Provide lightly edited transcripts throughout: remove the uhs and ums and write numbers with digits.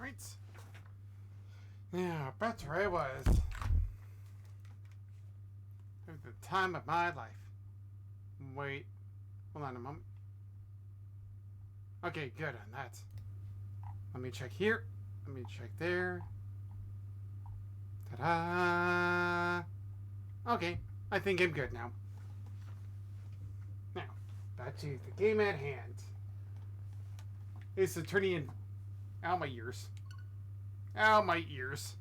Alright. Yeah, better I was. At the time of my life. Wait. Hold on a moment. Okay, good on that. Let me check here. Let me check there. Ta-da! Okay, I think I'm good now. Now, back to the game at hand. It's turning in... Ow, my ears. Ow, my ears.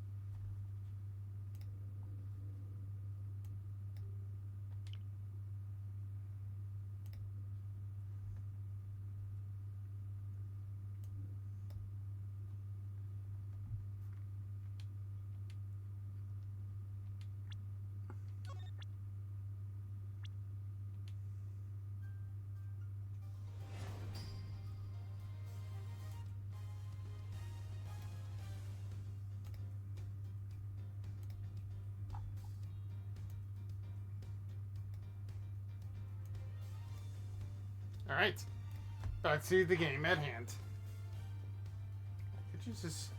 Alright. Back to the game at hand. Could you just...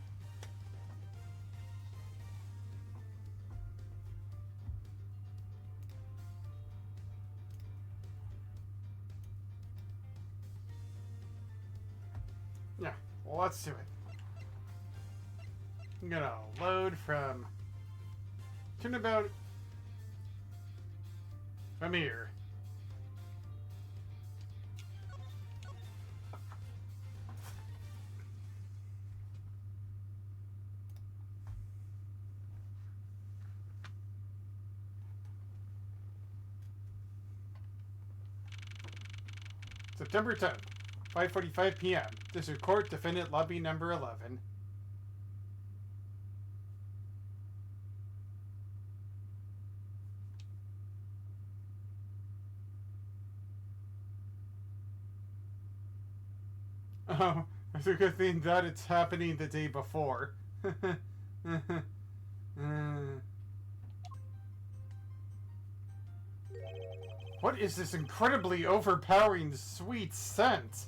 Yeah, well, let's do it. I'm gonna load from... Turnabout... From here. September 10th, 5:45 p.m. District Court, Defendant Lobby Number 11. Oh, it's a good thing that it's happening the day before. What is this incredibly overpowering sweet scent?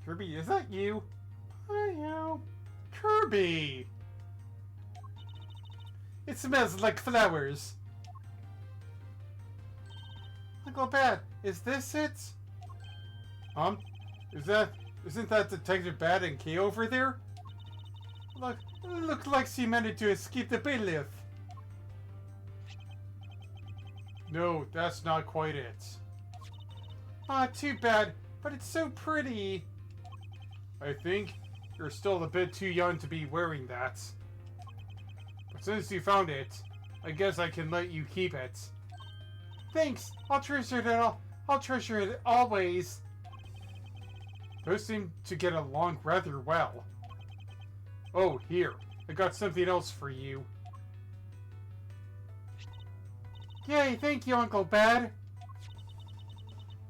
Kirby, is that you? Hi, Kirby! It smells like flowers. Uncle Bad, is this it? Isn't that Detective Bad and Kay over there? Look like she managed to escape the bailiff. No, that's not quite it. Ah, too bad, but it's so pretty. I think you're still a bit too young to be wearing that. But since you found it, I guess I can let you keep it. Thanks, I'll treasure it all. I'll treasure it always. Those seem to get along rather well. Oh, here. I got something else for you. Yay, thank you, Uncle Bad.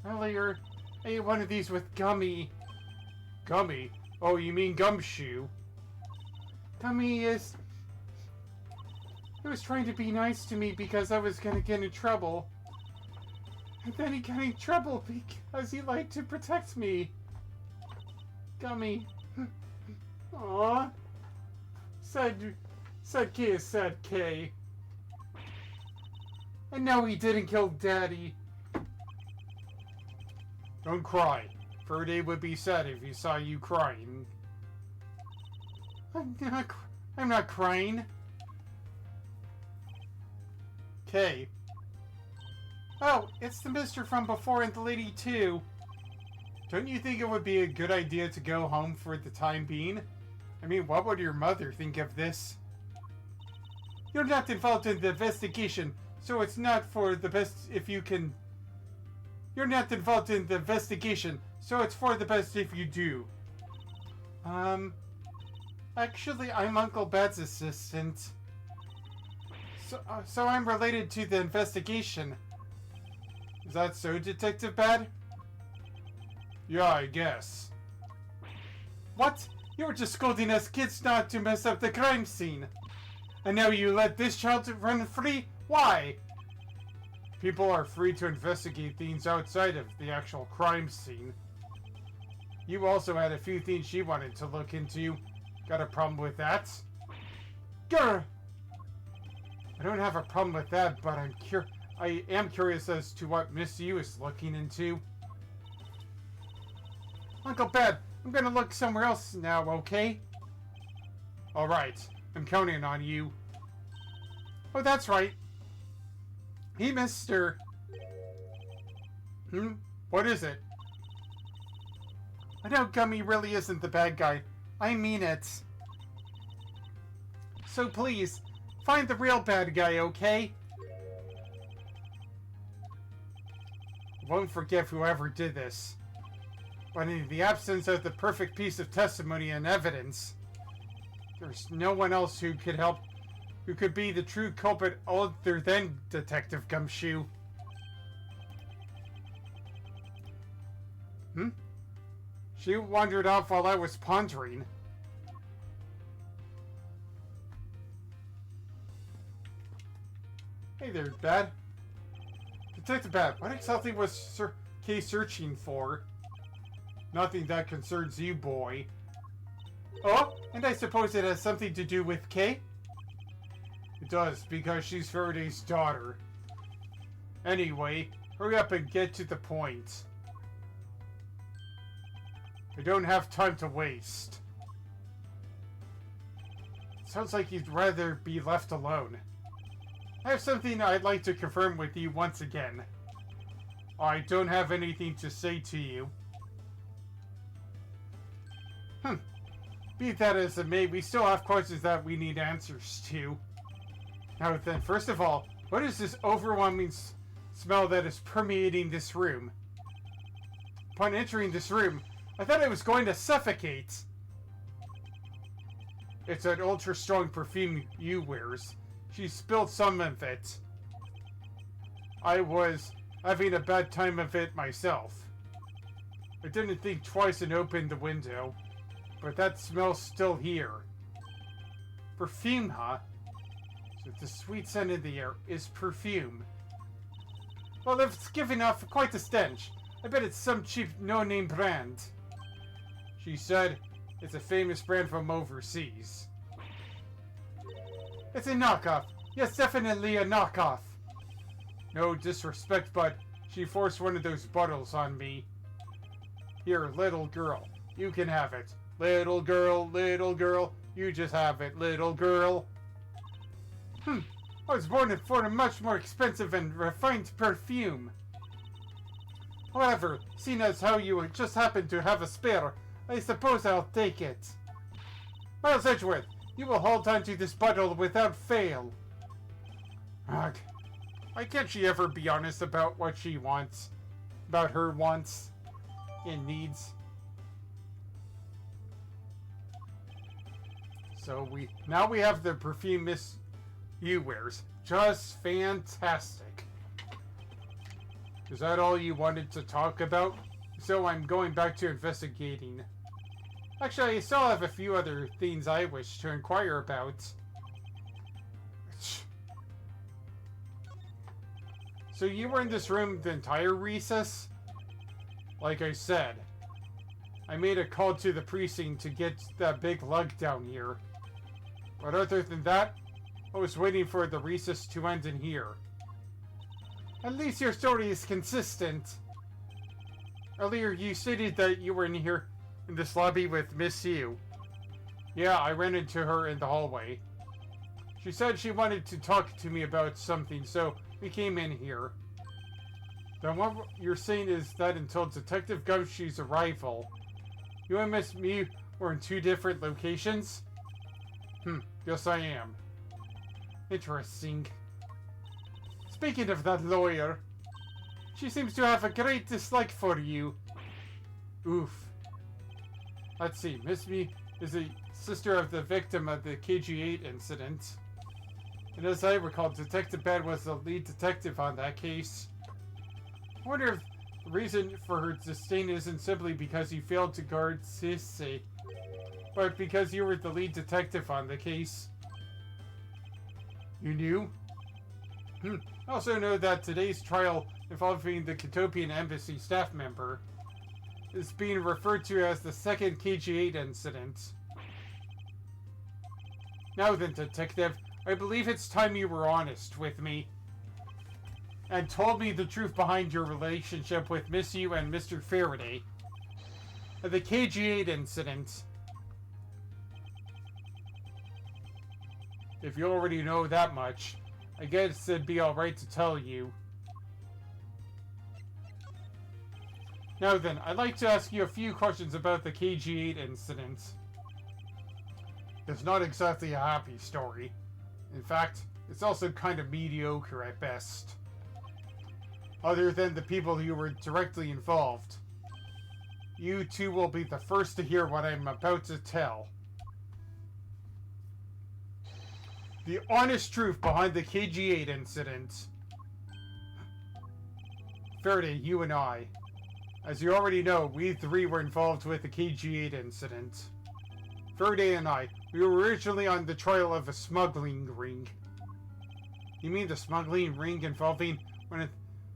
Earlier, I ate one of these with Gummy. Gummy? Oh, you mean Gumshoe? Gummy is... He was trying to be nice to me because I was gonna get in trouble. And then he got in trouble because he liked to protect me. Gummy. Aww. Sad K is sad K. And no, he didn't kill Daddy. Don't cry. Faraday would be sad if he saw you crying. I'm not crying. K. Oh, it's the mister from before and the lady too. Don't you think it would be a good idea to go home for the time being? I mean, what would your mother think of this? You're not involved in the investigation, so it's not for the best if you can... You're not involved in the investigation, so it's for the best if you do. Actually, I'm Uncle Bad's assistant. So I'm related to the investigation. Is that so, Detective Bad? Yeah, I guess. What? You were just scolding us kids not to mess up the crime scene. And now you let this child run free? Why? People are free to investigate things outside of the actual crime scene. You also had a few things she wanted to look into. Got a problem with that? Grr! I don't have a problem with that, but I am curious as to what Miss Yu is looking into. Uncle Ben, I'm gonna look somewhere else now, okay? Alright, I'm counting on you. Oh, that's right. Hey, mister. What is it? I know Gummy really isn't the bad guy. I mean it. So please, find the real bad guy, okay? Won't forgive whoever did this. But in the absence of the perfect piece of testimony and evidence, there's no one else who could help, who could be the true culprit other than Detective Gumshoe. She wandered off while I was pondering. Hey there, Bad. Detective Bad, what exactly was Kay searching for? Nothing that concerns you, boy. Oh, and I suppose it has something to do with Kay? It does, because she's Faraday's daughter. Anyway, hurry up and get to the point. I don't have time to waste. Sounds like you'd rather be left alone. I have something I'd like to confirm with you once again. I don't have anything to say to you. Be that as it may, we still have questions that we need answers to. Now then, first of all, what is this overwhelming smell that is permeating this room? Upon entering this room, I thought I was going to suffocate. It's an ultra-strong perfume Yu wears. She spilled some of it. I was having a bad time of it myself. I didn't think twice and opened the window, but that smell's still here. Perfume, huh? So the sweet scent in the air is perfume. Well, if it's giving off quite a stench, I bet it's some cheap no-name brand. She said it's a famous brand from overseas. It's a knockoff. Yes, definitely a knockoff. No disrespect, but she forced one of those bottles on me. Here, little girl, you can have it. Little girl, you just have it, little girl. I was born for a much more expensive and refined perfume. However, seeing as how you just happen to have a spare, I suppose I'll take it. Miles Edgeworth, you will hold on to this bottle without fail. Ugh. Why can't she ever be honest about what she wants? About her wants and needs? So now we have the perfume Miss Yu wears. Just fantastic. Is that all you wanted to talk about? So I'm going back to investigating. Actually, I still have a few other things I wish to inquire about. So you were in this room the entire recess? Like I said, I made a call to the precinct to get that big lug down here. But other than that, I was waiting for the recess to end in here. At least your story is consistent. Earlier you stated that you were in here in this lobby with Miss Yu. Yeah, I ran into her in the hallway. She said she wanted to talk to me about something, so we came in here. Then what you're saying is that until Detective Gumshoe's arrival, you and Miss Yu were in two different locations? Yes I am. Interesting. Speaking of that lawyer, she seems to have a great dislike for you. Oof. Let's see, Miss Mi is a sister of the victim of the KG-8 incident. And as I recall, Detective Bad was the lead detective on that case. I wonder if the reason for her disdain isn't simply because you failed to guard Sissy, but because you were the lead detective on the case. You knew? I also know that today's trial involving the Katopian Embassy staff member is being referred to as the second KG-8 incident. Now then, Detective, I believe it's time you were honest with me and told me the truth behind your relationship with Miss You and Mr. Faraday. The KG-8 incident. If you already know that much, I guess it'd be alright to tell you. Now then, I'd like to ask you a few questions about the KG-8 incident. It's not exactly a happy story. In fact, it's also kind of mediocre at best. Other than the people who were directly involved. You two will be the first to hear what I'm about to tell. The honest truth behind the KG-8 incident. Faraday, you and I. As you already know, we three were involved with the KG-8 incident. Faraday and I, we were originally on the trail of a smuggling ring. You mean the smuggling ring involving one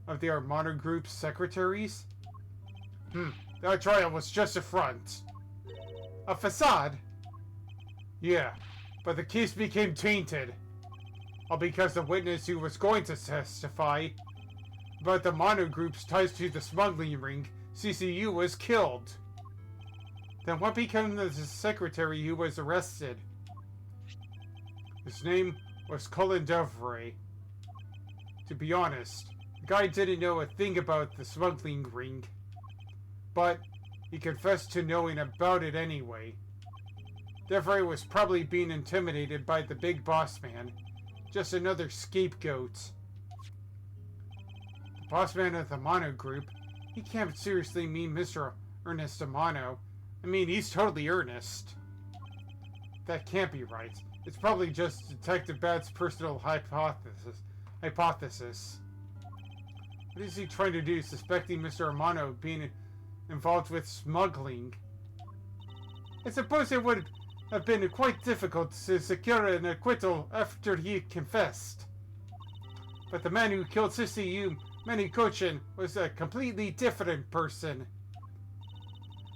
of the Armada Group's secretaries? That trial was just a front. A facade? Yeah, but the case became tainted. All because the witness who was going to testify about the Mono Group's ties to the smuggling ring, CCU, was killed. Then what became of the secretary who was arrested? His name was Colin Devray. To be honest, the guy didn't know a thing about the smuggling ring. But he confessed to knowing about it anyway. Devray was probably being intimidated by the big boss man. Just another scapegoat. The boss man of the Mono Group, he can't seriously mean Mr. Ernest Amano. I mean, he's totally earnest. That can't be right. It's probably just Detective Bad's personal hypothesis. What is he trying to do, suspecting Mr. Amano being involved with smuggling? I suppose it would have been quite difficult to secure an acquittal after he confessed. But the man who killed CCU, Manny Kochin, was a completely different person.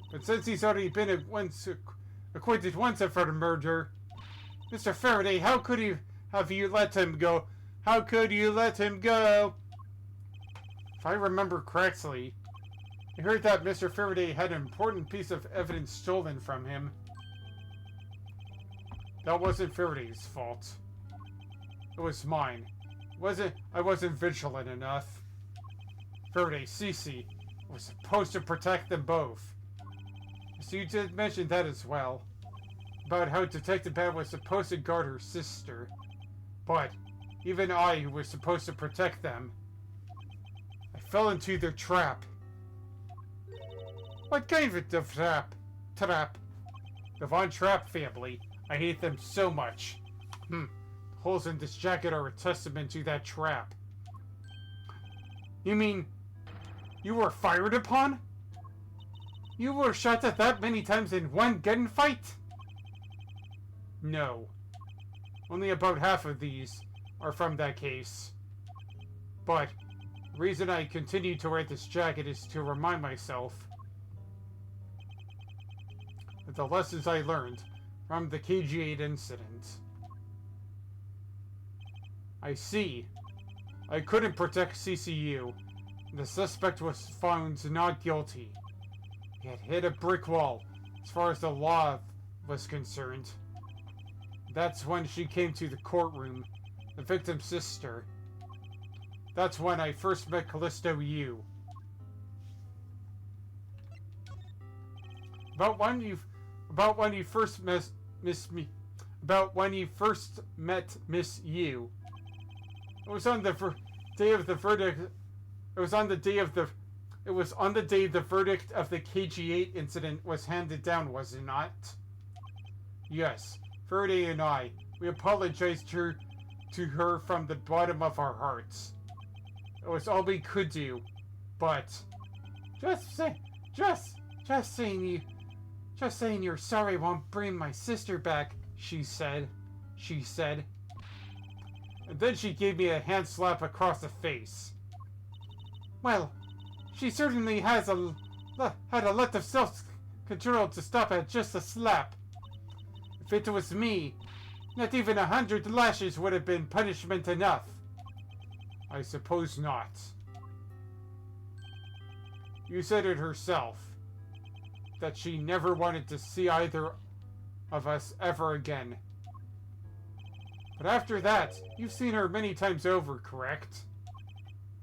But since he's already been acquitted once of the murder, Mr. Faraday, how could you let him go? How could you let him go? If I remember correctly, I heard that Mr. Faraday had an important piece of evidence stolen from him. That wasn't Faraday's fault. It was mine. I wasn't vigilant enough. Faraday, Cece, was supposed to protect them both. So you did mention that as well. About how Detective Bad was supposed to guard her sister. But, even I, who was supposed to protect them, I fell into their trap. What kind of a trap? The Von Trapp family. I hate them so much. The holes in this jacket are a testament to that trap. You mean, you were fired upon? You were shot at that many times in one gunfight? No. Only about half of these are from that case. But the reason I continue to wear this jacket is to remind myself of the lessons I learned from the KG-8 incident. I see. I couldn't protect CCU. The suspect was found not guilty. He had hit a brick wall, as far as the law was concerned. That's when she came to the courtroom, the victim's sister. That's when I first met Callisto Yu. About when you first met Miss Yu. It was on the day of the verdict. It was on the day the verdict of the KG-8 incident was handed down, was it not? Yes. Faraday and I, we apologized to her from the bottom of our hearts. It was all we could do, but just saying you're sorry won't bring my sister back, she said. And then she gave me a hand slap across the face. Well, she certainly has a had a lot of self-control to stop at just a slap. If it was me, not even 100 lashes would have been punishment enough. I suppose not. You said it herself, that she never wanted to see either of us ever again. But after that, you've seen her many times over, correct?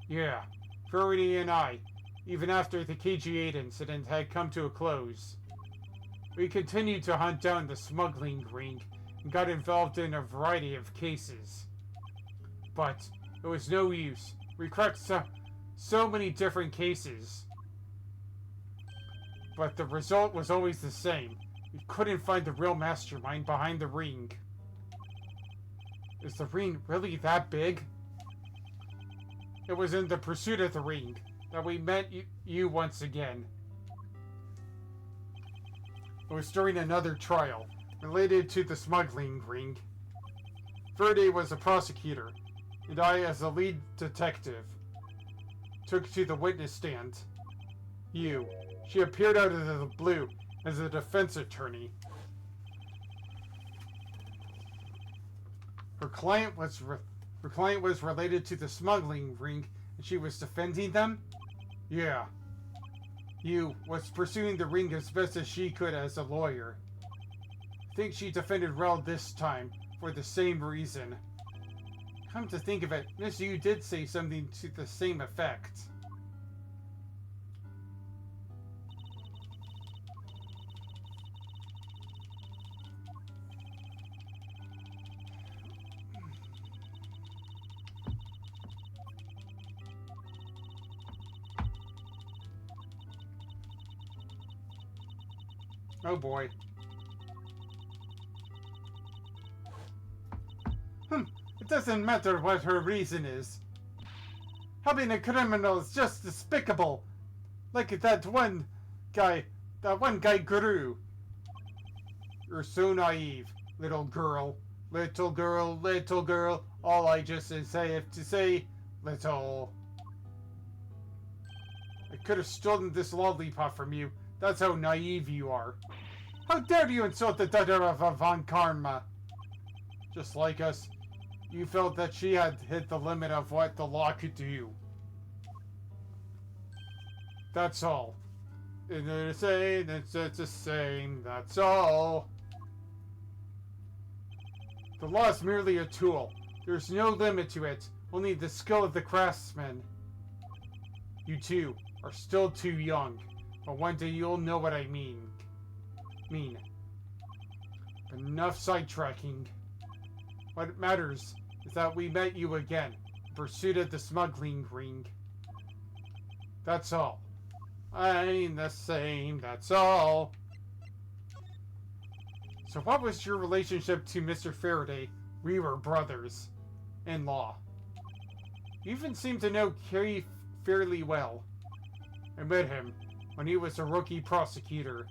Yeah, Furry and I, even after the KG8 incident had come to a close. We continued to hunt down the smuggling ring and got involved in a variety of cases. But it was no use. We cracked so many different cases. But the result was always the same. We couldn't find the real mastermind behind the ring. Is the ring really that big? It was in the pursuit of the ring that we met you once again. It was during another trial related to the smuggling ring. Verde was a prosecutor, and I, as a lead detective, took to the witness stand. She appeared out of the blue as a defense attorney. Her client was related to the smuggling ring, and she was defending them? Yeah. You was pursuing the ring as best as she could as a lawyer. I think she defended well this time, for the same reason. Come to think of it, Miss Yu did say something to the same effect. Oh boy. It doesn't matter what her reason is. Helping a criminal is just despicable. Like that one guy Guru. You're so naive, little girl. Little girl, little girl. All I just have to say, little. I could have stolen this lollipop from you. That's how naive you are. How dare you insult the daughter of Von Karma? Just like us, you felt that she had hit the limit of what the law could do. That's all. It's the same, that's all. The law is merely a tool. There's no limit to it, only the skill of the craftsman. You two are still too young. But one day you'll know what I mean. But enough sidetracking. What matters is that we met you again, in pursuit of the smuggling ring. That's all. I'm the same, that's all. So what was your relationship to Mr. Faraday? We were brothers. In law. You even seem to know Carrie fairly well. I met him when he was a rookie prosecutor.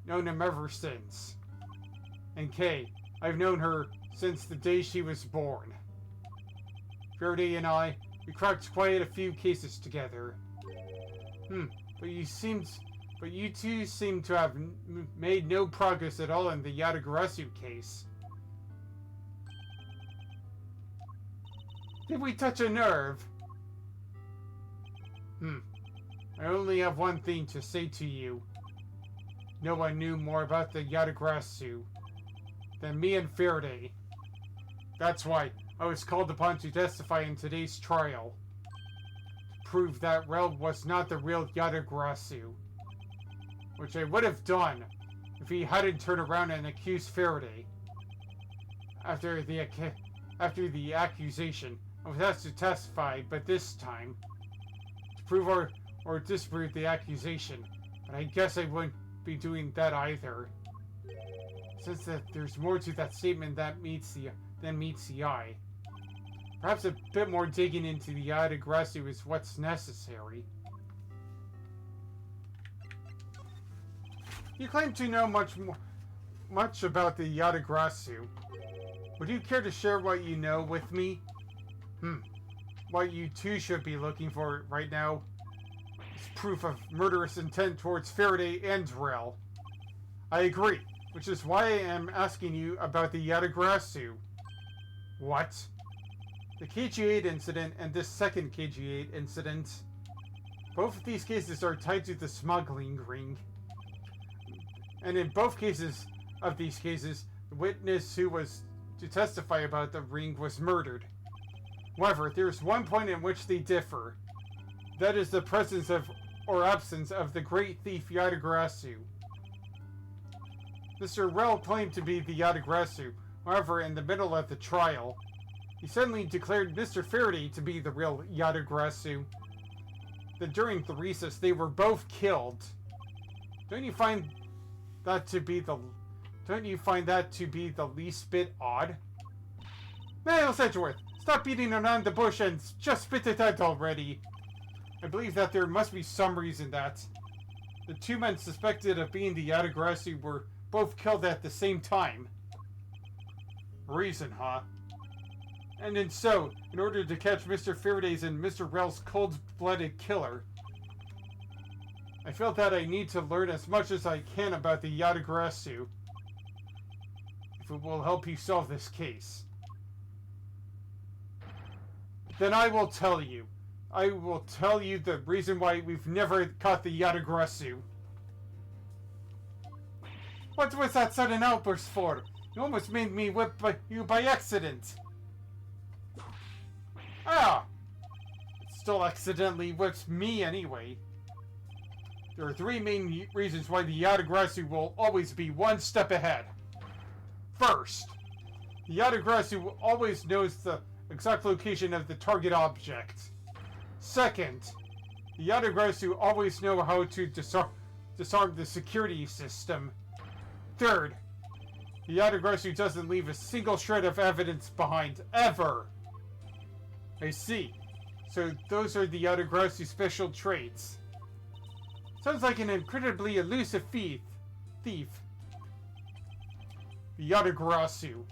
Known him ever since. And Kay, I've known her since the day she was born. Faraday and I, we cracked quite a few cases together. But you two seem to have made no progress at all in the Yatagarasu case. Did we touch a nerve? I only have one thing to say to you. No one knew more about the Yatagarasu than me and Faraday. That's why I was called upon to testify in today's trial. To prove that Rel was not the real Yatagarasu. Which I would have done if he hadn't turned around and accused Faraday. After the accusation, I was asked to testify, but this time, to prove or disprove the accusation. But I guess I wouldn't be doing that either. Since there's more to that statement than meets the eye. Perhaps a bit more digging into the Yatagarasu is what's necessary. You claim to know much about the Yatagarasu. Would you care to share what you know with me? What you two should be looking for right now is proof of murderous intent towards Faraday and Rel. I agree, which is why I am asking you about the Yatagrasu. What? The KG8 incident and this second KG8 incident. Both of these cases are tied to the smuggling ring. And in both cases of these cases, the witness who was to testify about the ring was murdered. However, there is one point in which they differ. That is the presence of or absence of the great thief Yatagrasu. Mr. Rel claimed to be the Yatagrasu. However, in the middle of the trial, he suddenly declared Mr. Faraday to be the real Yatagrasu. That during the recess they were both killed. Don't you find that to be the least bit odd? Miles Edgeworth, stop beating around the bush and just spit it out already. I believe that there must be some reason that the two men suspected of being the Yatagrasu were both killed at the same time. Reason, huh? And in order to catch Mr. Faraday's and Mr. Rel's cold-blooded killer, I felt that I need to learn as much as I can about the Yatagrasu, if it will help you solve this case. Then I will tell you. I will tell you the reason why we've never caught the Yatagrasu. What was that sudden outburst for? You almost made me whip you by accident. Ah! It still accidentally whips me anyway. There are three main reasons why the Yatagrasu will always be one step ahead. First, the Yatagrasu always knows the exact location of the target object. Second, the Yatagrasu always know how to disarm the security system. Third, the Yatagrasu doesn't leave a single shred of evidence behind, ever. I see. So those are the Yatagrasu's special traits. Sounds like an incredibly elusive thief. The Yatagrasu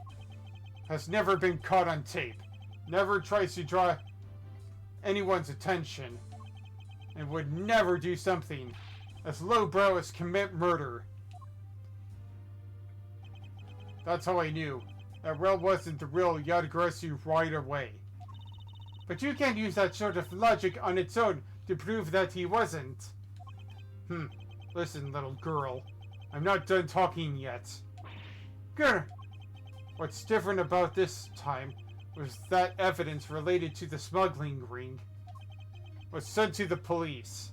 has never been caught on tape, never tries to draw anyone's attention, and would never do something as lowbrow as commit murder. That's how I knew that Rel wasn't the real Yatagrasu right away. But you can't use that sort of logic on its own to prove that he wasn't. Listen, little girl. I'm not done talking yet. Grr! What's different about this time was that evidence related to the smuggling ring was sent to the police.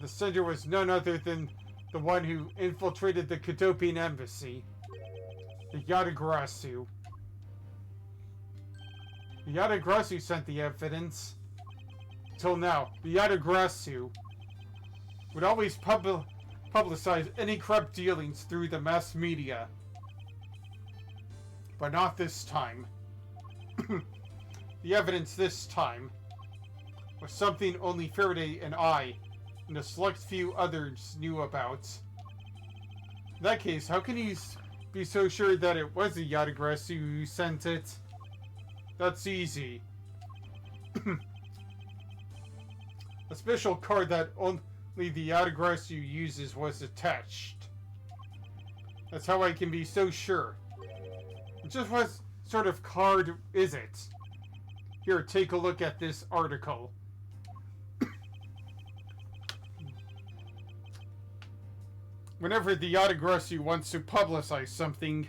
The sender was none other than the one who infiltrated the Cadopian embassy. The Yatagrasu. The Yatagrasu sent the evidence. Till now, the Yatagrasu would always publicize any corrupt dealings through the mass media. But not this time. The evidence this time was something only Faraday and I and a select few others knew about. In that case, how can you be so sure that it was the Yatagrasu who sent it? That's easy. A special card that only the Yatagrasu uses was attached. That's how I can be so sure. Just what sort of card is it? Here, take a look at this article. Whenever the Yatagrasu wants to publicize something,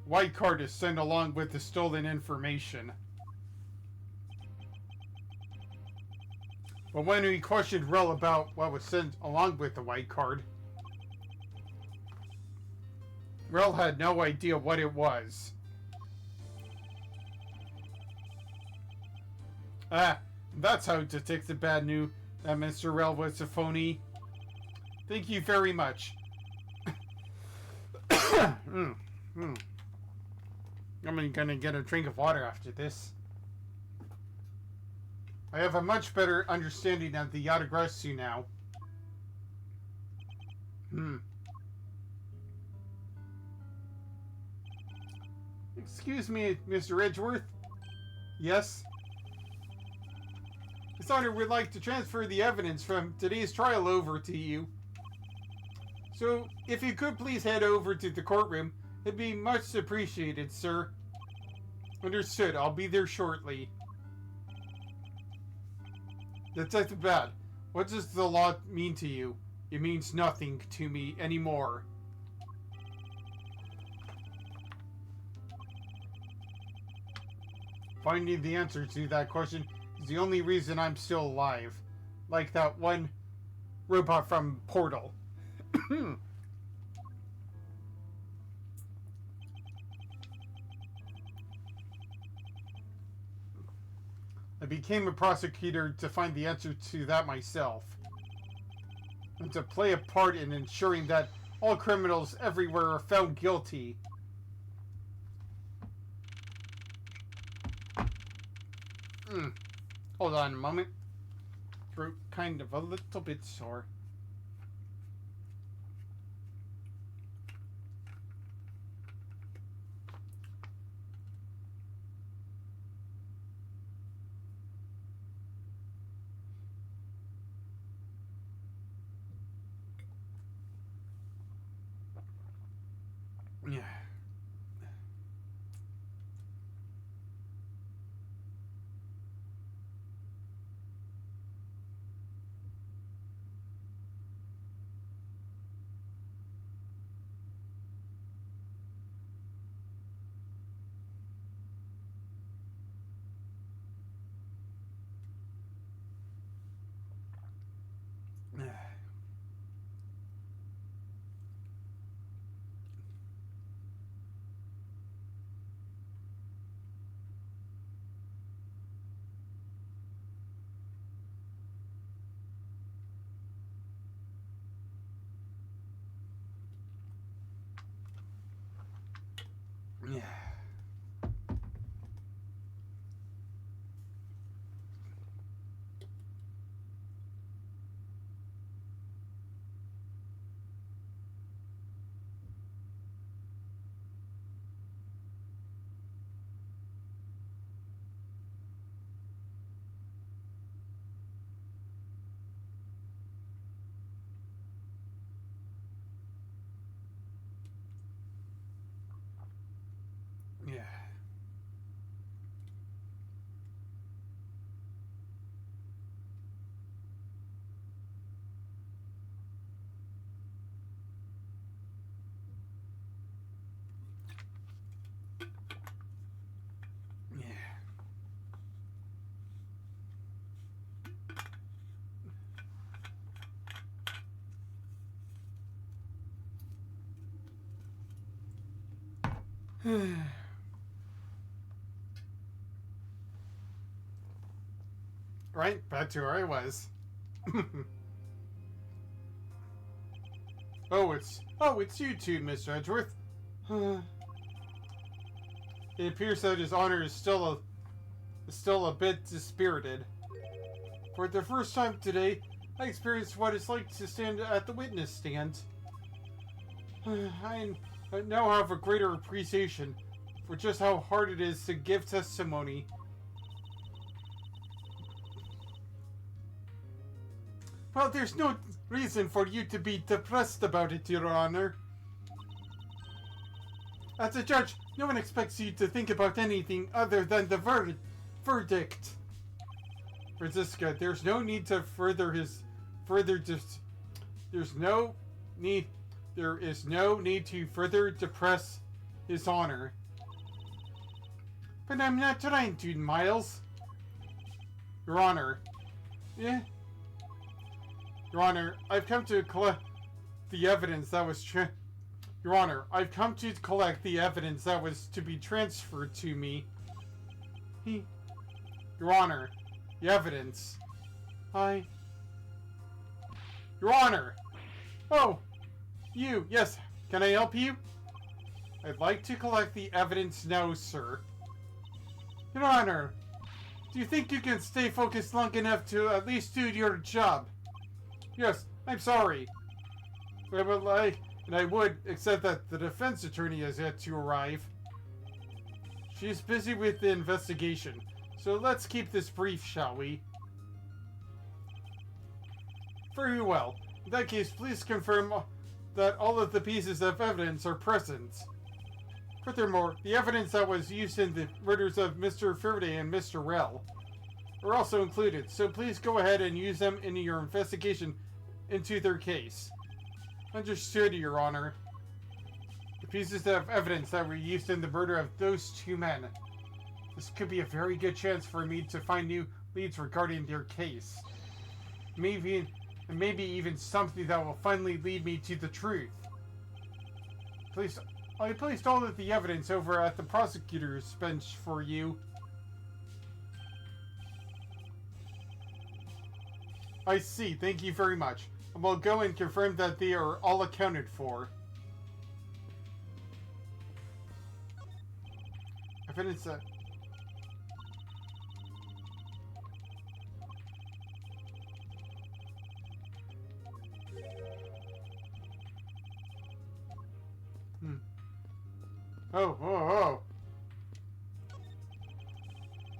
white card is sent along with the stolen information. But when we questioned Rel about what was sent along with the white card, Rel had no idea what it was. That's how to take the bad news that Mr. Rel was a phony. Thank you very much. I'm gonna get a drink of water after this. I have a much better understanding of the Yatagrasu now. Excuse me, Mr. Edgeworth. Yes? His Honor would like to transfer the evidence from today's trial over to you. So, if you could please head over to the courtroom, it'd be much appreciated, sir. Understood. I'll be there shortly. Detective Bad, what does the law mean to you? It means nothing to me anymore. Finding the answer to that question is the only reason I'm still alive. Like that one robot from Portal. I became a prosecutor to find the answer to that myself. And to play a part in ensuring that all criminals everywhere are found guilty. Hold on a moment. Throat kind of a little bit sore. Yeah. Yeah. Yeah. Yeah. Right, back to where I was. it's you two, Mr. Edgeworth. It appears that His Honor is still a bit dispirited. For the first time today, I experienced what it's like to stand at the witness stand. I now have a greater appreciation for just how hard it is to give testimony. Well, there's no reason for you to be depressed about it, Your Honor. As a judge, no one expects you to think about anything other than the verdict. Francisca, there's no need to there is no need to further depress His Honor. But I'm not trying to, Miles. Your Honor. Yeah? Your Honor, I've come to collect the evidence that was Your Honor, I've come to collect the evidence that was to be transferred to me. Your Honor, the evidence. Your Honor! Oh! You, yes. Can I help you? I'd like to collect the evidence now, sir. Your Honor, do you think you can stay focused long enough to at least do your job? Yes, I'm sorry. I would, except that the defense attorney has yet to arrive. She is busy with the investigation, so let's keep this brief, shall we? Very well. In that case, please confirm that all of the pieces of evidence are present. Furthermore, the evidence that was used in the murders of Mr. Faraday and Mr. Rell are also included, so please go ahead and use them in your investigation into their case. Understood, Your Honor. The pieces of evidence that were used in the murder of those two men. This could be a very good chance for me to find new leads regarding their case. Maybe even something that will finally lead me to the truth. I placed all of the evidence over at the prosecutor's bench for you. I see, thank you very much. I will go and confirm that they are all accounted for. Evidence that... Oh.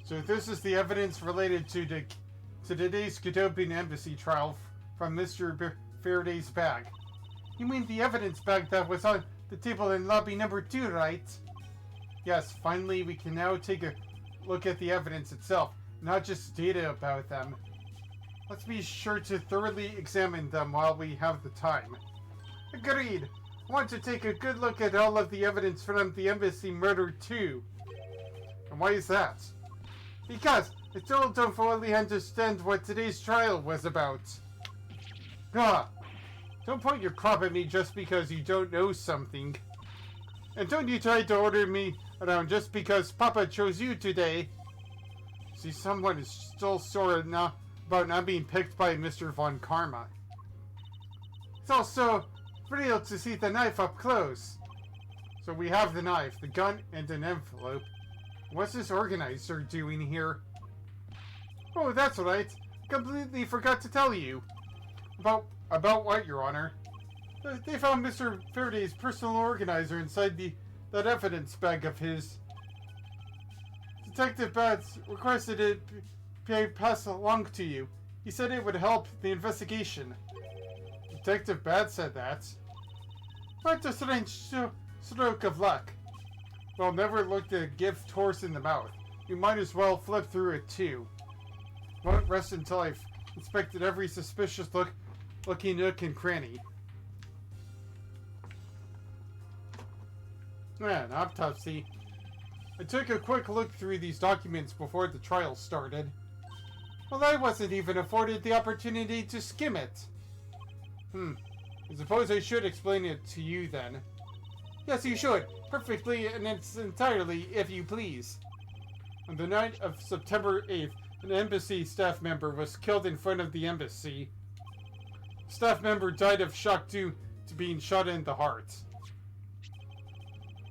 So this is the evidence related to today's Cadopian Embassy trial from Mr. Faraday's bag. You mean the evidence bag that was on the table in lobby number 2, right? Yes, finally we can now take a look at the evidence itself, not just data about them. Let's be sure to thoroughly examine them while we have the time. Agreed! I want to take a good look at all of the evidence from the embassy murder too. And why is that? Because I still don't fully understand what today's trial was about. Don't point your crop at me just because you don't know something. And don't you try to order me around just because Papa chose you today. See, someone is still sore about not being picked by Mr. Von Karma. It's also real to see the knife up close. So we have the knife, the gun, and an envelope. What's this organizer doing here? Oh, that's right. Completely forgot to tell you. About what, Your Honor? They found Mr. Faraday's personal organizer inside that evidence bag of his. Detective Bats requested it be passed along to you. He said it would help the investigation. Detective Bad said that. What a strange stroke of luck. Well, never looked a gift horse in the mouth. You might as well flip through it too. Won't rest until I've inspected every suspicious looking nook and cranny. An autopsy. I took a quick look through these documents before the trial started. Well, I wasn't even afforded the opportunity to skim it. I suppose I should explain it to you then. Yes, you should. Perfectly and it's entirely, if you please. On the night of September 8th, an embassy staff member was killed in front of the embassy. The staff member died of shock due to being shot in the heart.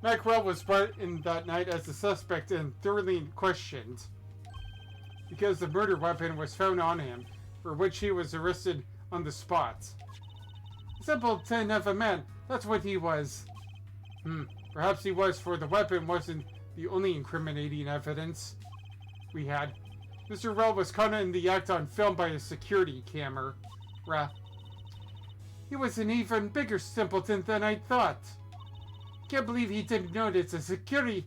Mackrell was brought in that night as a suspect and thoroughly questioned, because the murder weapon was found on him, for which he was arrested on the spot. A simpleton of a man, that's what he was. Perhaps he was, for the weapon wasn't the only incriminating evidence we had. Mr. Rell was caught in the act on film by a security camera. He was an even bigger simpleton than I thought. Can't believe he didn't notice a security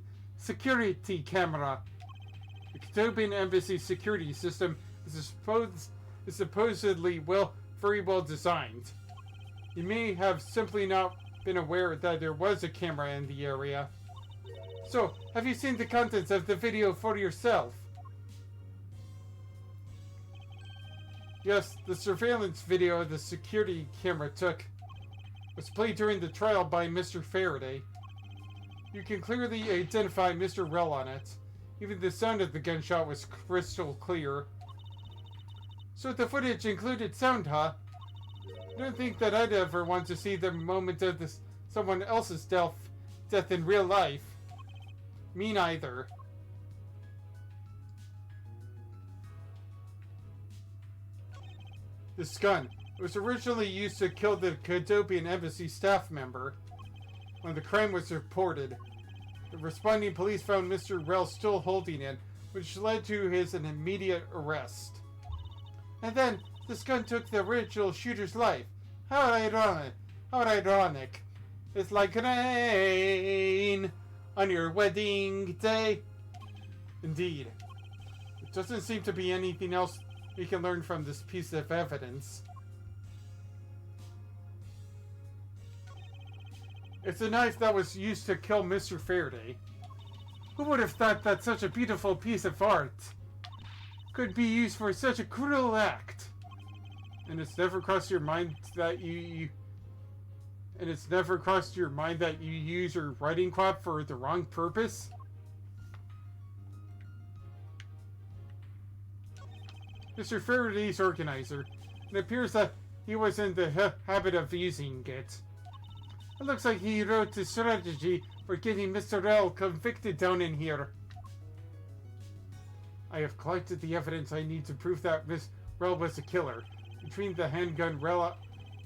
camera. The Cadopian Embassy security system is supposedly very well designed. He may have simply not been aware that there was a camera in the area. So, have you seen the contents of the video for yourself? Yes, the surveillance video the security camera took was played during the trial by Mr. Faraday. You can clearly identify Mr. Rell on it. Even the sound of the gunshot was crystal clear. So the footage included sound, huh? I don't think that I'd ever want to see the moment of someone else's death in real life. Me neither. This gun was originally used to kill the Cadopian Embassy staff member when the crime was reported. The responding police found Mr. Rell still holding it, which led to his immediate arrest. And then, this gun took the original shooter's life. How ironic. How ironic. It's like rain on your wedding day. Indeed. There doesn't seem to be anything else we can learn from this piece of evidence. It's a knife that was used to kill Mr. Faraday. Who would have thought that such a beautiful piece of art could be used for such a cruel act? And it's never crossed your mind that you use your writing crop for the wrong purpose? Mr. Faraday's organizer. It appears that he was in the habit of using it. It looks like he wrote the strategy for getting Mr. Rell convicted down in here. I have collected the evidence I need to prove that Miss Rell was the killer. Between the handgun Rell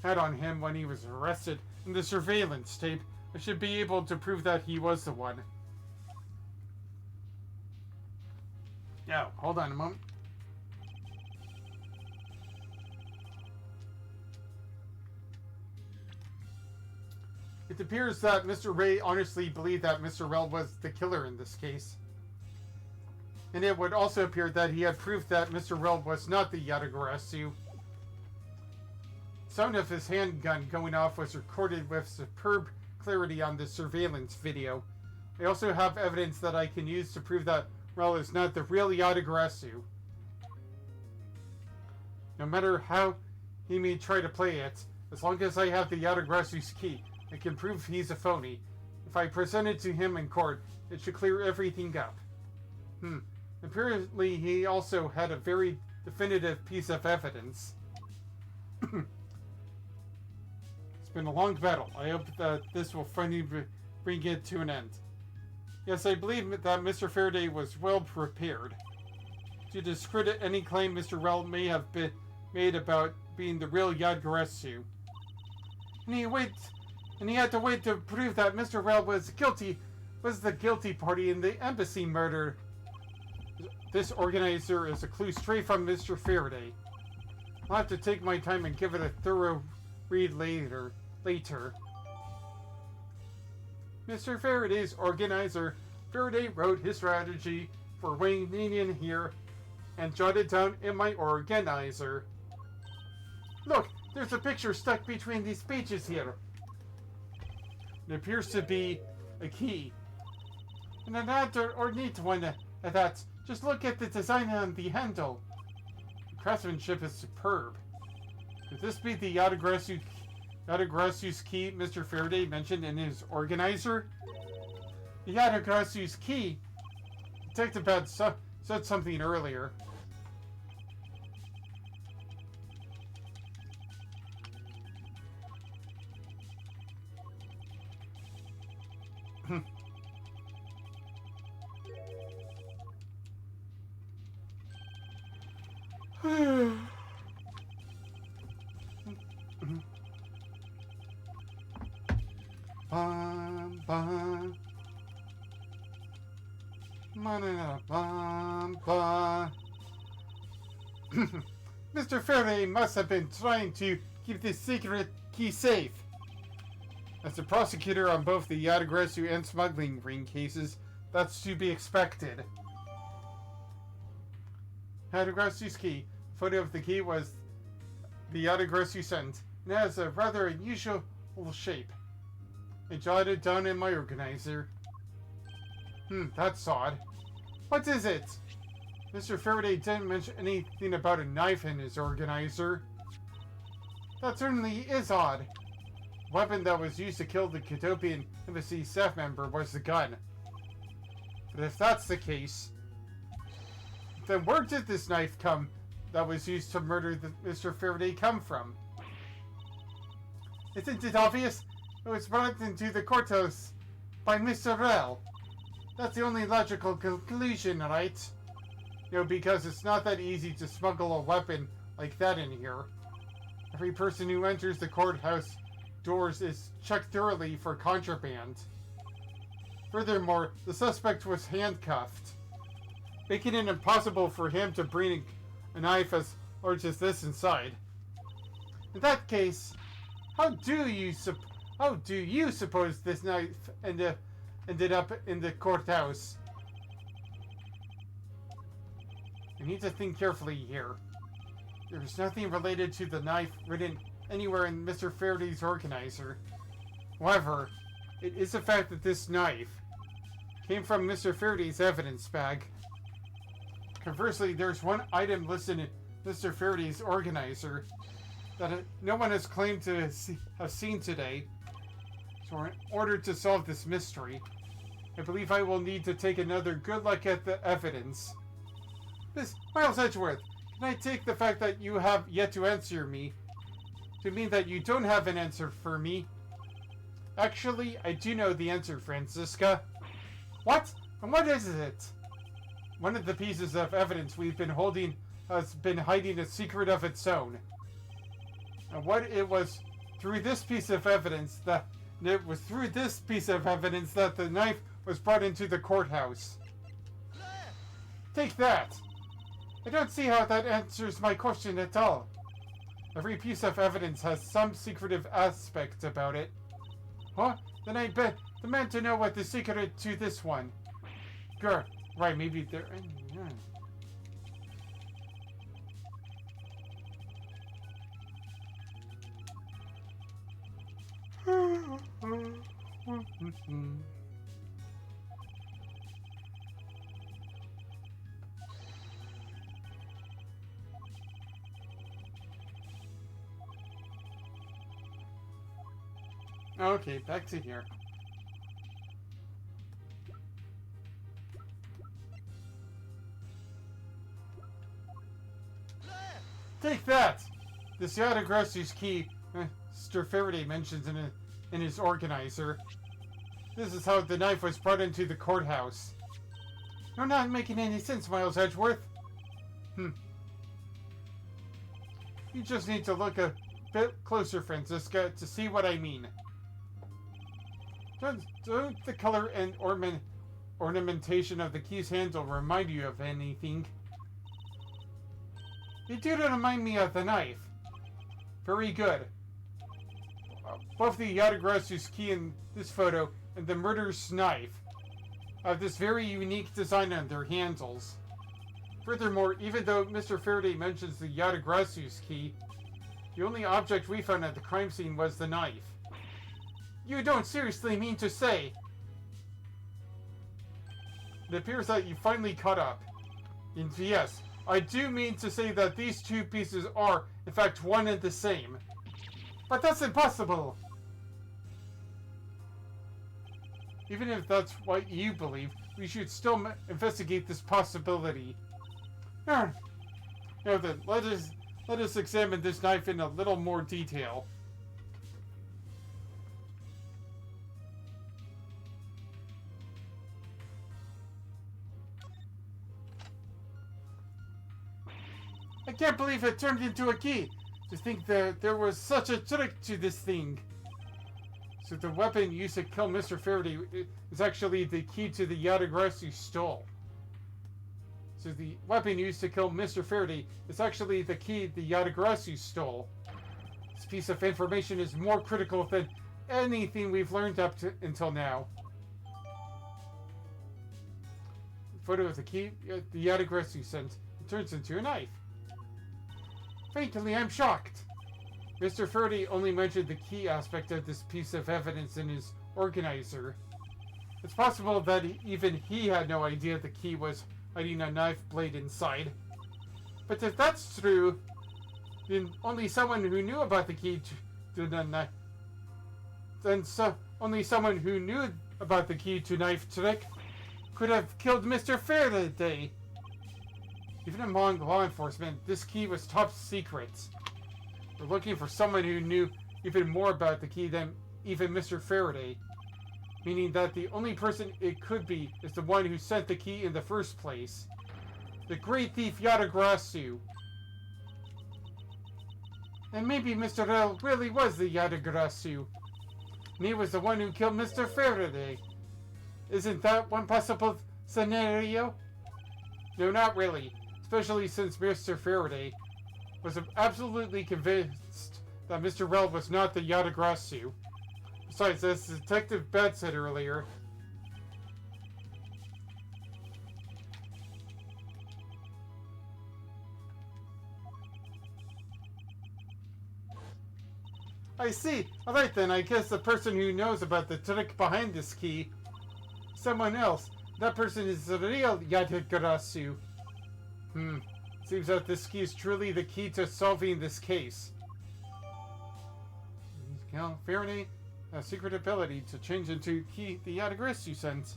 had on him when he was arrested and the surveillance tape, I should be able to prove that he was the one. Now, hold on a moment. It appears that Mr. Ray honestly believed that Mr. Rell was the killer in this case. And it would also appear that he had proof that Mr. Rell was not the Yatagarasu. Sound of his handgun going off was recorded with superb clarity on the surveillance video. I also have evidence that I can use to prove that Rell is not the real Yatagarasu. No matter how he may try to play it, as long as I have the Yatagarasu's key, I can prove he's a phony. If I present it to him in court, it should clear everything up. Apparently he also had a very definitive piece of evidence. It's been a long battle. I hope that this will finally bring it to an end. Yes, I believe that Mr. Faraday was well prepared to discredit any claim Mr. Rell may have been made about being the real Yatagarasu. And he had to wait to prove that Mr. Rell was the guilty party in the embassy murder. This organizer is a clue straight from Mr. Faraday. I'll have to take my time and give it a thorough read later. Mr. Faraday's organizer. Faraday wrote his strategy for weighing in here and jotted down in my organizer. Look, there's a picture stuck between these pages here. It appears to be a key. And an odd or neat one at that. Just look at the design on the handle. The craftsmanship is superb. Could this be the Yatagarasu's key Mr. Faraday mentioned in his organizer? The Yatagarasu's key? Detective Bad said something earlier. Mr. Faraday must have been trying to keep this secret key safe. As a prosecutor on both the Yatagarasu and smuggling ring cases, that's to be expected. Yatagarasu's key. Photo of the key was the Yatagarasu sent. It has a rather unusual shape. I jotted down in my organizer. That's odd. What is it? Mr. Faraday didn't mention anything about a knife in his organizer. That certainly is odd. The weapon that was used to kill the Cadopian embassy staff member was the gun. But if that's the case, then where did this knife come that was used to murder Mr. Faraday come from? Isn't it obvious? It was brought into the courthouse by Mr. Rell. That's the only logical conclusion, right? Because it's not that easy to smuggle a weapon like that in here. Every person who enters the courthouse doors is checked thoroughly for contraband. Furthermore, the suspect was handcuffed, making it impossible for him to bring a knife as large as this inside. In that case, how do you suppose this knife ended up in the courthouse? I need to think carefully here. There is nothing related to the knife written anywhere in Mr. Faraday's organizer. However, it is a fact that this knife came from Mr. Faraday's evidence bag. Conversely, there's one item listed in Mr. Faraday's organizer that no one has claimed to have seen today. So in order to solve this mystery, I believe I will need to take another good look at the evidence. Miss Miles Edgeworth, can I take the fact that you have yet to answer me to mean that you don't have an answer for me? Actually, I do know the answer, Franziska. What? And what is it? One of the pieces of evidence we've been holding has been hiding a secret of its own. And what it was through this piece of evidence that the knife was brought into the courthouse. Take that! I don't see how that answers my question at all. Every piece of evidence has some secretive aspect about it. Huh? Then I bet demand to know what the secret to this one. Grr. Right, maybe there. Okay, back to here. Take that! This Yadagrossu's key, Mr. Faraday mentions in his organizer. This is how the knife was brought into the courthouse. You're not making any sense, Miles Edgeworth. You just need to look a bit closer, Franziska, to see what I mean. Don't the color and ornamentation of the key's handle remind you of anything? They do remind me of the knife. Very good. Both the Yadagrossu's key in this photo and the murderer's knife have this very unique design on their handles. Furthermore, even though Mr. Faraday mentions the Yadagrossu's key, the only object we found at the crime scene was the knife. You don't seriously mean to say? It appears that you finally caught up. And yes, I do mean to say that these two pieces are, in fact, one and the same. But that's impossible! Even if that's what you believe, we should still investigate this possibility. Now then, let us examine this knife in a little more detail. I can't believe it turned into a key. To think that there was such a trick to this thing. So the weapon used to kill Mr. Faraday is actually the key to the Yadagrossu stole. So the weapon used to kill Mr. Faraday is actually the key the Yadagrossu stole. This piece of information is more critical than anything we've learned up to until now. The photo of the key the Yadagrossu sent. It turns into a knife. Frankly, I'm shocked. Mr. Faraday only mentioned the key aspect of this piece of evidence in his organizer. It's possible that even he had no idea the key was hiding a knife blade inside. But if that's true, then only someone who knew about the key to the knife... only someone who knew about the key to knife trick could have killed Mr. Faraday. Even among law enforcement, this key was top secret. We're looking for someone who knew even more about the key than even Mr. Faraday. Meaning that the only person it could be is the one who sent the key in the first place. The great thief Yadagrossu. And maybe Mr. L really was the Yadagrossu. And he was the one who killed Mr. Faraday. Isn't that one possible scenario? No, not really. Especially since Mr. Faraday was absolutely convinced that Mr. Rel was not the Yatagrasu. Besides, as Detective Bat said earlier, I see. Alright then, I guess the person who knows about the trick behind this key is someone else. That person is the real Yatagarasu. Seems that this key is truly the key to solving this case. Faraday, a secret ability to change into key the Yatagarasu sent.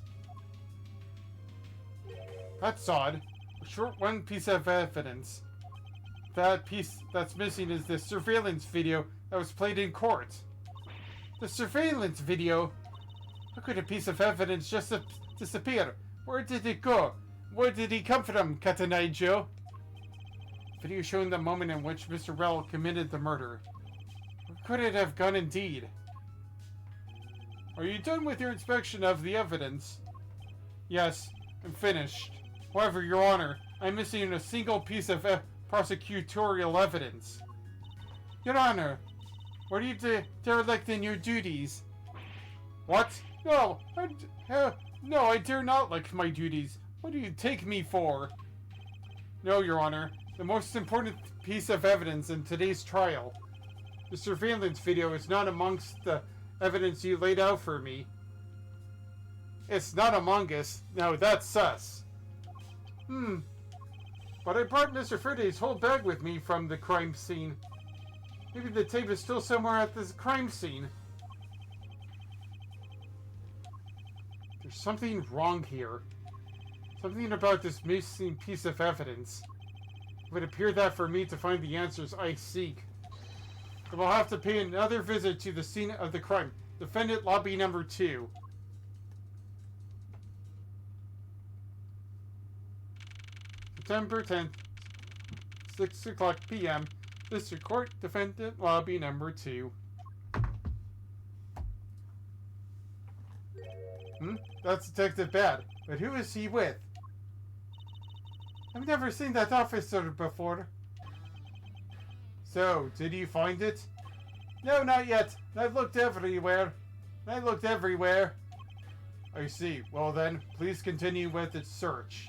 That's odd. A short one piece of evidence. That piece that's missing is the surveillance video that was played in court. The surveillance video? How could a piece of evidence just disappear? Where did it go? Where did he come from, Katanaijo? Video showing the moment in which Mr. Rel committed the murder. Where could it have gone indeed? Are you done with your inspection of the evidence? Yes, I'm finished. However, Your Honor, I'm missing a single piece of prosecutorial evidence. Your Honor, were you derelict in your duties? What? No, no, I dare not neglect my duties. What do you take me for? No, Your Honor, the most important piece of evidence in today's trial. The surveillance video is not amongst the evidence you laid out for me. It's not among us. Now that's sus. But I brought Mr. Faraday's whole bag with me from the crime scene. Maybe the tape is still somewhere at this crime scene. There's something wrong here. Something about this missing piece of evidence. It would appear that for me to find the answers I seek, I will have to pay another visit to the scene of the crime. Defendant lobby number 2. September 10th, 6 o'clock p.m. District Court, Defendant lobby number 2. That's Detective Bad. But who is he with? I've never seen that officer before. So, did you find it? No, not yet. I've looked everywhere. I see. Well then, please continue with the search.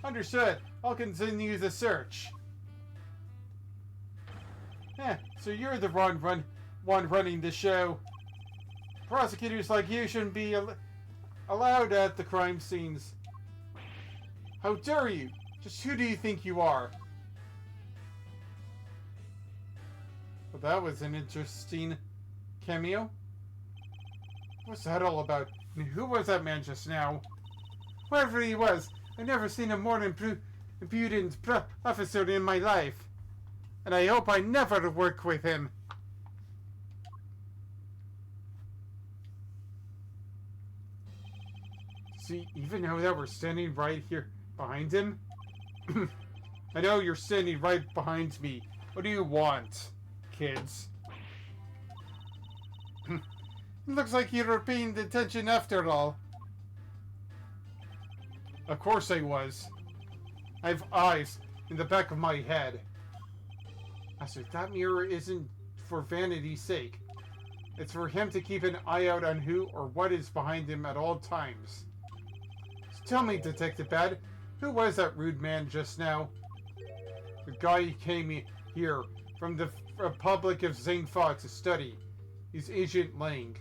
Understood. I'll continue the search. So you're the one running the show. Prosecutors like you shouldn't be allowed at the crime scenes. How dare you? Just who do you think you are? Well, that was an interesting cameo. What's that all about? Who was that man just now? Whoever he was, I've never seen a more impudent officer in my life. And I hope I never work with him. See, even though that we're standing right here behind him? I know you're standing right behind me. What do you want, kids? It looks like you're paying attention after all. Of course I was. I have eyes in the back of my head. So that mirror isn't for vanity's sake. It's for him to keep an eye out on who or what is behind him at all times. So tell me, Detective Bad, who was that rude man just now? The guy who came here from the Republic of Zingfa to study. He's Agent Lang.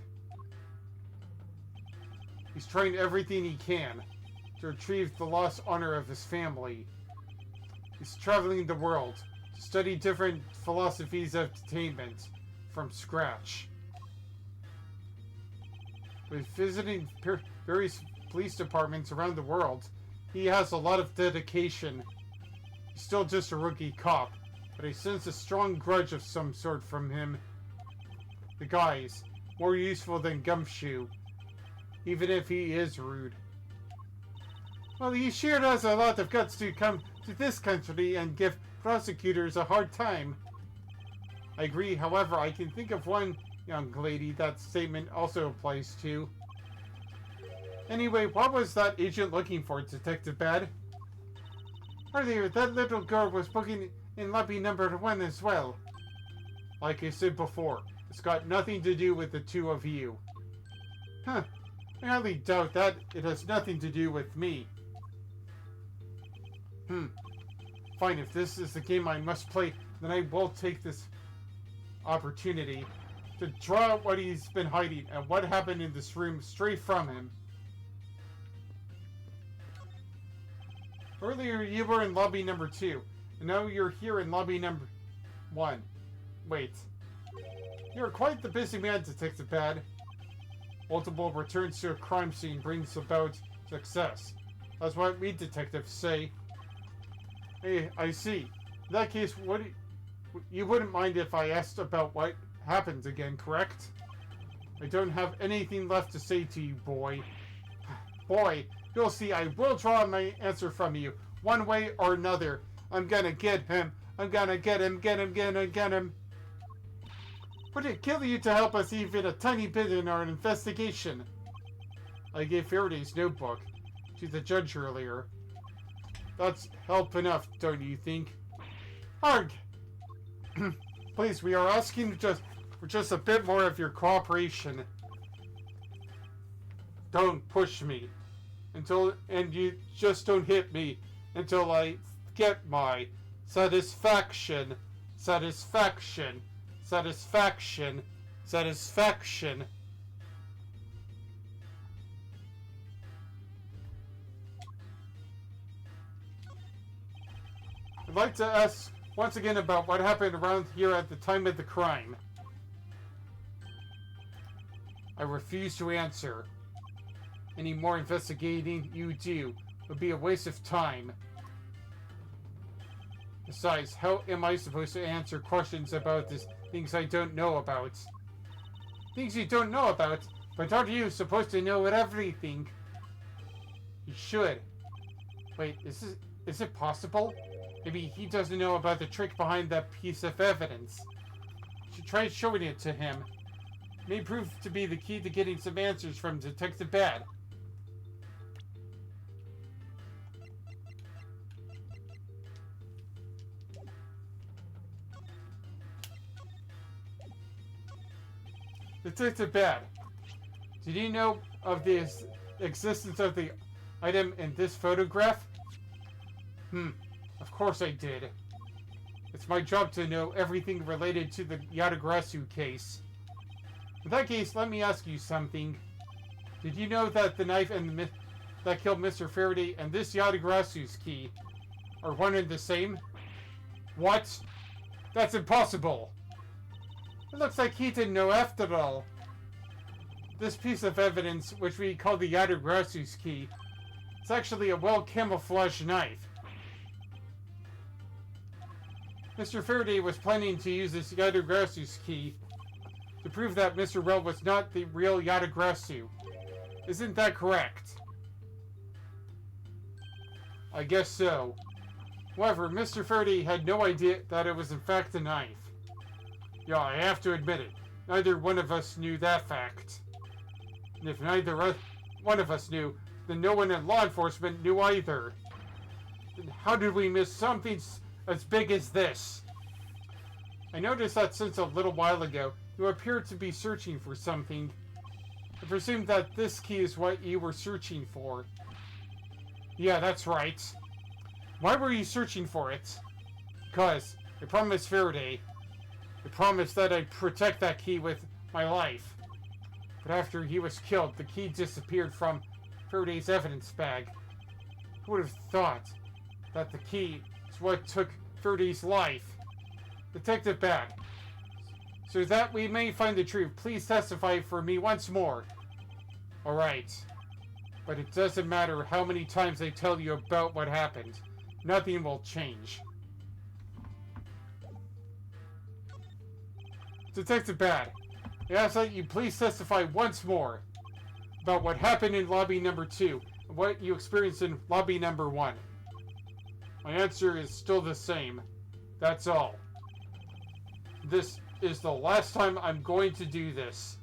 He's trying everything he can to retrieve the lost honor of his family. He's traveling the world to study different philosophies of entertainment from scratch. With visiting various police departments around the world, he has a lot of dedication. He's still just a rookie cop, but I sense a strong grudge of some sort from him. The guy's more useful than Gumshoe, even if he is rude. Well, he sure has a lot of guts to come to this country and give prosecutors a hard time. I agree, however, I can think of one young lady that statement also applies to. Anyway, what was that agent looking for, Detective Bad? Earlier, that little girl was booking in lobby number 1 as well. Like I said before, it's got nothing to do with the two of you. Huh. I highly doubt that it has nothing to do with me. Fine, if this is the game I must play, then I will take this opportunity to draw out what he's been hiding and what happened in this room straight from him. Earlier, you were in lobby number 2, and now you're here in lobby number 1. Wait. You're quite the busy man, Detective Bad. Multiple returns to a crime scene brings about success. That's what we detectives say. Hey, I see. In that case, you wouldn't mind if I asked about what happened again, correct? I don't have anything left to say to you, boy. Boy, you'll see I will draw my answer from you, one way or another. I'm gonna get him. I'm gonna get him, get him. Would it kill you to help us even a tiny bit in our investigation? I gave Faraday's notebook to the judge earlier. That's help enough, don't you think? Arg! Please, we are asking for just a bit more of your cooperation. Don't push me. And you just don't hit me until I get my satisfaction. Satisfaction. Satisfaction. Satisfaction. I'd like to ask once again about what happened around here at the time of the crime. I refuse to answer. Any more investigating you do would be a waste of time. Besides, how am I supposed to answer questions about this things I don't know about? Things you don't know about? But aren't you supposed to know everything? You should. Wait, is it possible? Maybe he doesn't know about the trick behind that piece of evidence. You should try showing it to him. It may prove to be the key to getting some answers from Detective Bad. Detective Bad, did you know of the existence of the item in this photograph? Of course I did. It's my job to know everything related to the Yadagrasu case. In that case, let me ask you something. Did you know that the knife that killed Mr. Faraday and this Yadagrasu's key are one and the same? What? That's impossible! It looks like he didn't know after all. This piece of evidence, which we call the Yadagrasu's key, is actually a well-camouflaged knife. Mr. Faraday was planning to use this Yadagrasu's key to prove that Mr. Rell was not the real Yadagrasu. Isn't that correct? I guess so. However, Mr. Faraday had no idea that it was in fact a knife. Yeah, I have to admit it. Neither one of us knew that fact. And if neither one of us knew, then no one in law enforcement knew either. Then how did we miss something as big as this? I noticed that since a little while ago, you appeared to be searching for something. I presume that this key is what you were searching for. Yeah, that's right. Why were you searching for it? Because I promised Faraday. I promised that I'd protect that key with my life. But after he was killed, the key disappeared from Faraday's evidence bag. Who would have thought that the key is what took Faraday's life? Detective Bad, so that we may find the truth, please testify for me once more. Alright. But it doesn't matter how many times I tell you about what happened. Nothing will change. Detective Bad, I ask that you please testify once more about what happened in lobby number 2 and what you experienced in lobby number 1. My answer is still the same. That's all. This is the last time I'm going to do this.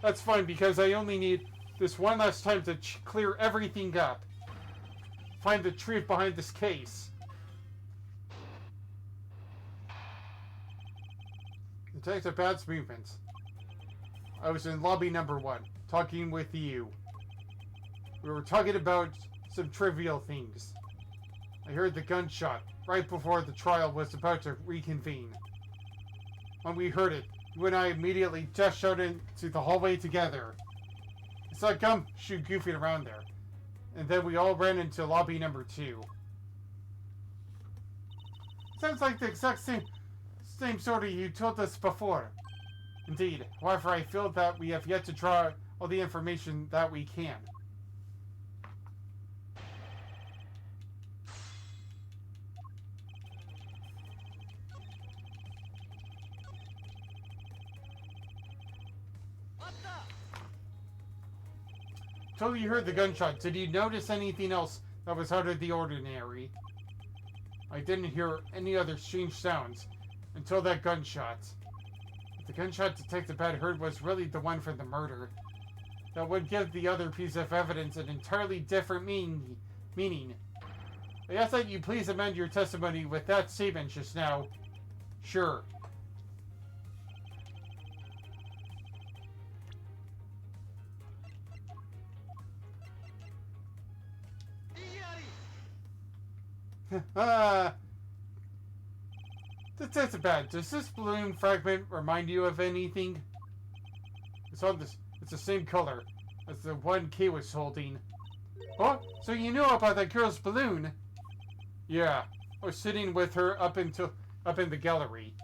That's fine because I only need this one last time to clear everything up. Find the truth behind this case. Detective Bad's movements. I was in lobby number 1, talking with you. We were talking about some trivial things. I heard the gunshot right before the trial was about to reconvene. When we heard it, you and I immediately just showed into the hallway together. I saw Gumshoe goofing around there, and then we all ran into lobby number 2. Sounds like the exact same story you told us before. Indeed, however, I feel that we have yet to draw all the information that we can. Until you heard the gunshot, did you notice anything else that was out of the ordinary? I didn't hear any other strange sounds until that gunshot. If the gunshot Detective Bad heard was really the one for the murder, that would give the other piece of evidence an entirely different meaning. I ask that you please amend your testimony with that statement just now. Sure. Detective Bad, does this balloon fragment remind you of anything? It's the same color as the one Kay was holding. Oh, so you know about that girl's balloon? Yeah, I was sitting with her up in the gallery.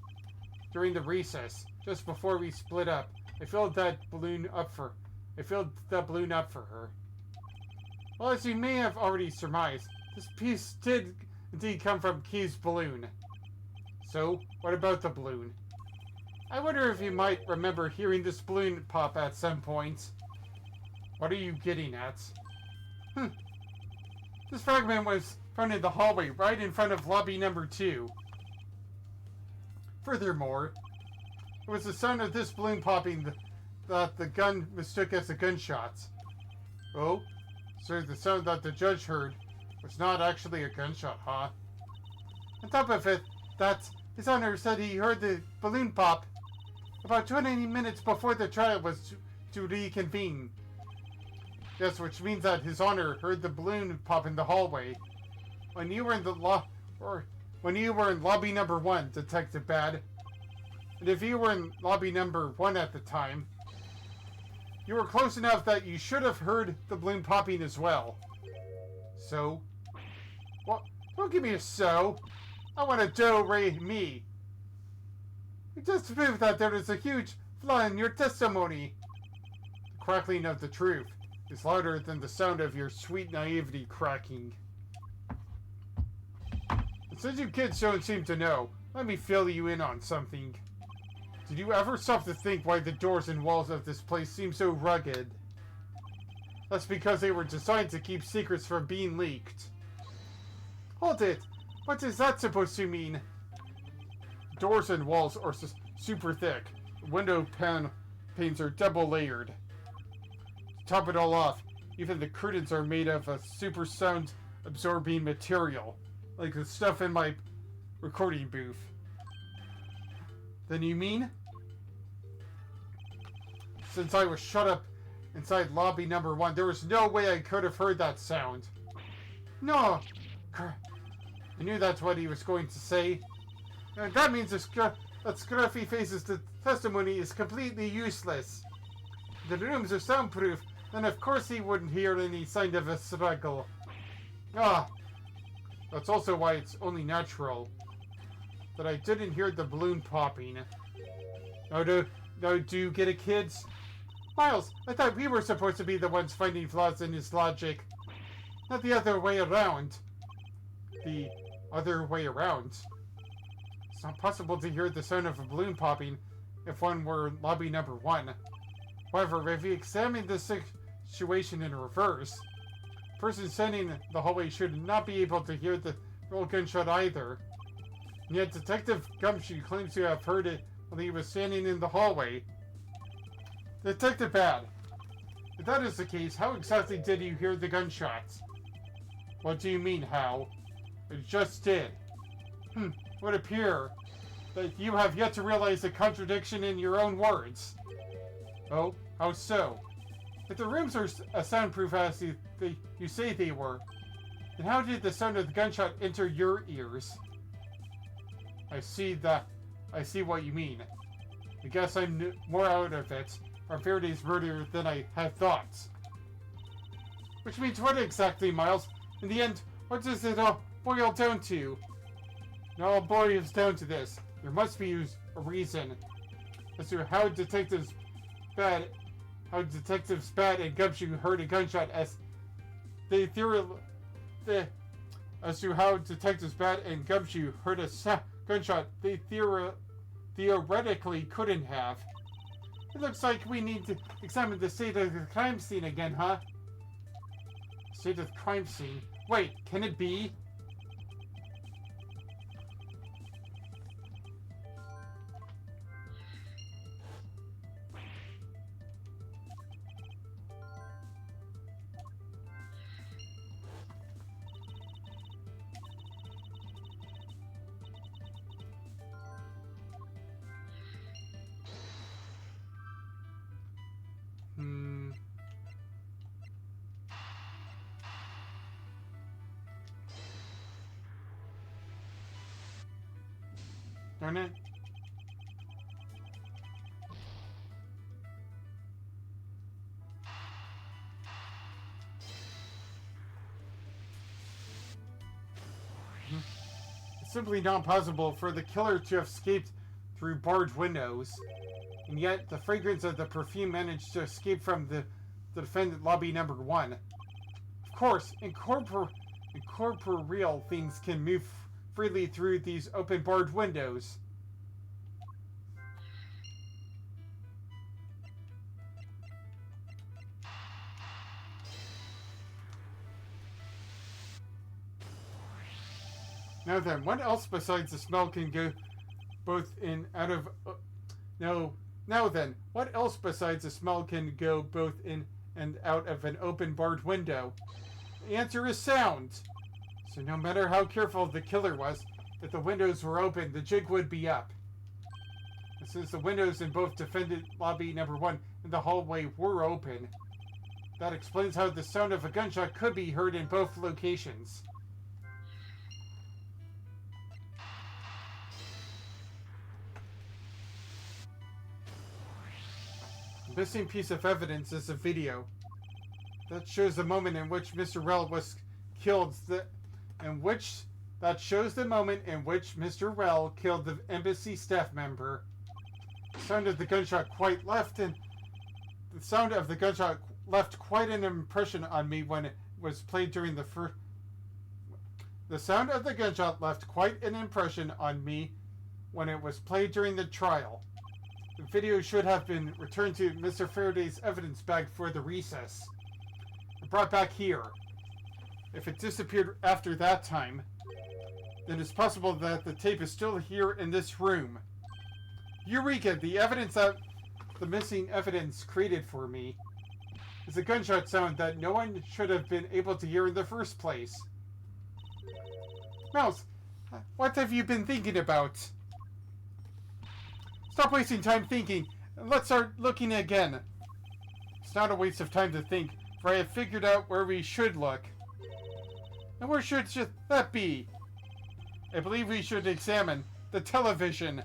During the recess, just before we split up, I filled that balloon up for her. Well, as you may have already surmised, this piece did indeed come from Kay's balloon. So, what about the balloon? I wonder if you might remember hearing this balloon pop at some point. What are you getting at? This fragment was found in the hallway, right in front of lobby number 2. Furthermore, it was the sound of this balloon popping that the gun mistook as a gunshot. Oh, so the sound that the judge heard was not actually a gunshot, huh? On top of it, His Honor said he heard the balloon pop about 20 minutes before the trial was to reconvene. Yes, which means that His Honor heard the balloon pop in the hallway when you were in lobby number 1, Detective Bad. And if you were in lobby number 1 at the time, you were close enough that you should have heard the balloon popping as well. So? Well, don't give me a so. I want a do-re-mi. You just proved that there is a huge flaw in your testimony. The crackling of the truth is louder than the sound of your sweet naivety cracking. And since you kids don't seem to know, let me fill you in on something. Did you ever stop to think why the doors and walls of this place seem so rugged? That's because they were designed to keep secrets from being leaked. Hold it! What is that supposed to mean? Doors and walls are super thick. Window panes are double layered. To top it all off, even the curtains are made of a super sound absorbing material, like the stuff in my recording booth. Then you mean? Since I was shut up inside lobby number 1, there was no way I could have heard that sound. No! I knew that's what he was going to say. And that means that Scruffy Face's testimony is completely useless. The rooms are soundproof, then of course he wouldn't hear any sign of a struggle. That's also why it's only natural that I didn't hear the balloon popping. Now do you get it, kids? Miles, I thought we were supposed to be the ones finding flaws in his logic. Not the other way around. The other way around. It's not possible to hear the sound of a balloon popping if one were in lobby number 1. However, if we examine this situation in reverse, the person standing in the hallway should not be able to hear the roll gunshot either. And yet Detective Gumshoe claims to have heard it when he was standing in the hallway. Detective Bad, If that is the case, how exactly did you hear the gunshots? What do you mean, how? It just did. It would appear that you have yet to realize the contradiction in your own words. Oh, how so? If the rooms are as soundproof as you say they were, then how did the sound of the gunshot enter your ears? I see what you mean. I guess I'm more out of it from Faraday's murder than I had thought. Which means what exactly, Miles? In the end, what does it all boil down to? It all boils down to this. There must be a reason as to how Detectives Bad and Gumshoe heard a gunshot as as to how Detectives Bad and Gumshoe heard a gunshot they theoretically couldn't have. It looks like we need to examine the state of the crime scene again, huh? State of the crime scene? Wait, can it be? Darn it. It's simply not possible for the killer to have escaped through barred windows, and yet the fragrance of the perfume managed to escape from the defendant lobby number 1. Of course, incorporeal things can move freely through these open barred windows. Now then, what else besides the smell can go both in out of Now then, what else besides the smell can go both in and out of an open barred window? The answer is sound. So no matter how careful the killer was, if the windows were open, the jig would be up. And since the windows in both defendant lobby number 1 and the hallway were open, that explains how the sound of a gunshot could be heard in both locations. The missing piece of evidence is a video that shows the moment in which Mr. Rell was killed. That shows the moment in which Mr. Rell killed the embassy staff member. The sound of the gunshot left quite an impression on me when it was played during the first. The sound of the gunshot left quite an impression on me when it was played during the trial. The video should have been returned to Mr. Faraday's evidence bag for the recess. And brought back here. If it disappeared after that time, then it's possible that the tape is still here in this room. Eureka! The evidence that the missing evidence created for me is a gunshot sound that no one should have been able to hear in the first place. Mouse, what have you been thinking about? Stop wasting time thinking, and let's start looking again. It's not a waste of time to think, for I have figured out where we should look. And where should that be? I believe we should examine the television.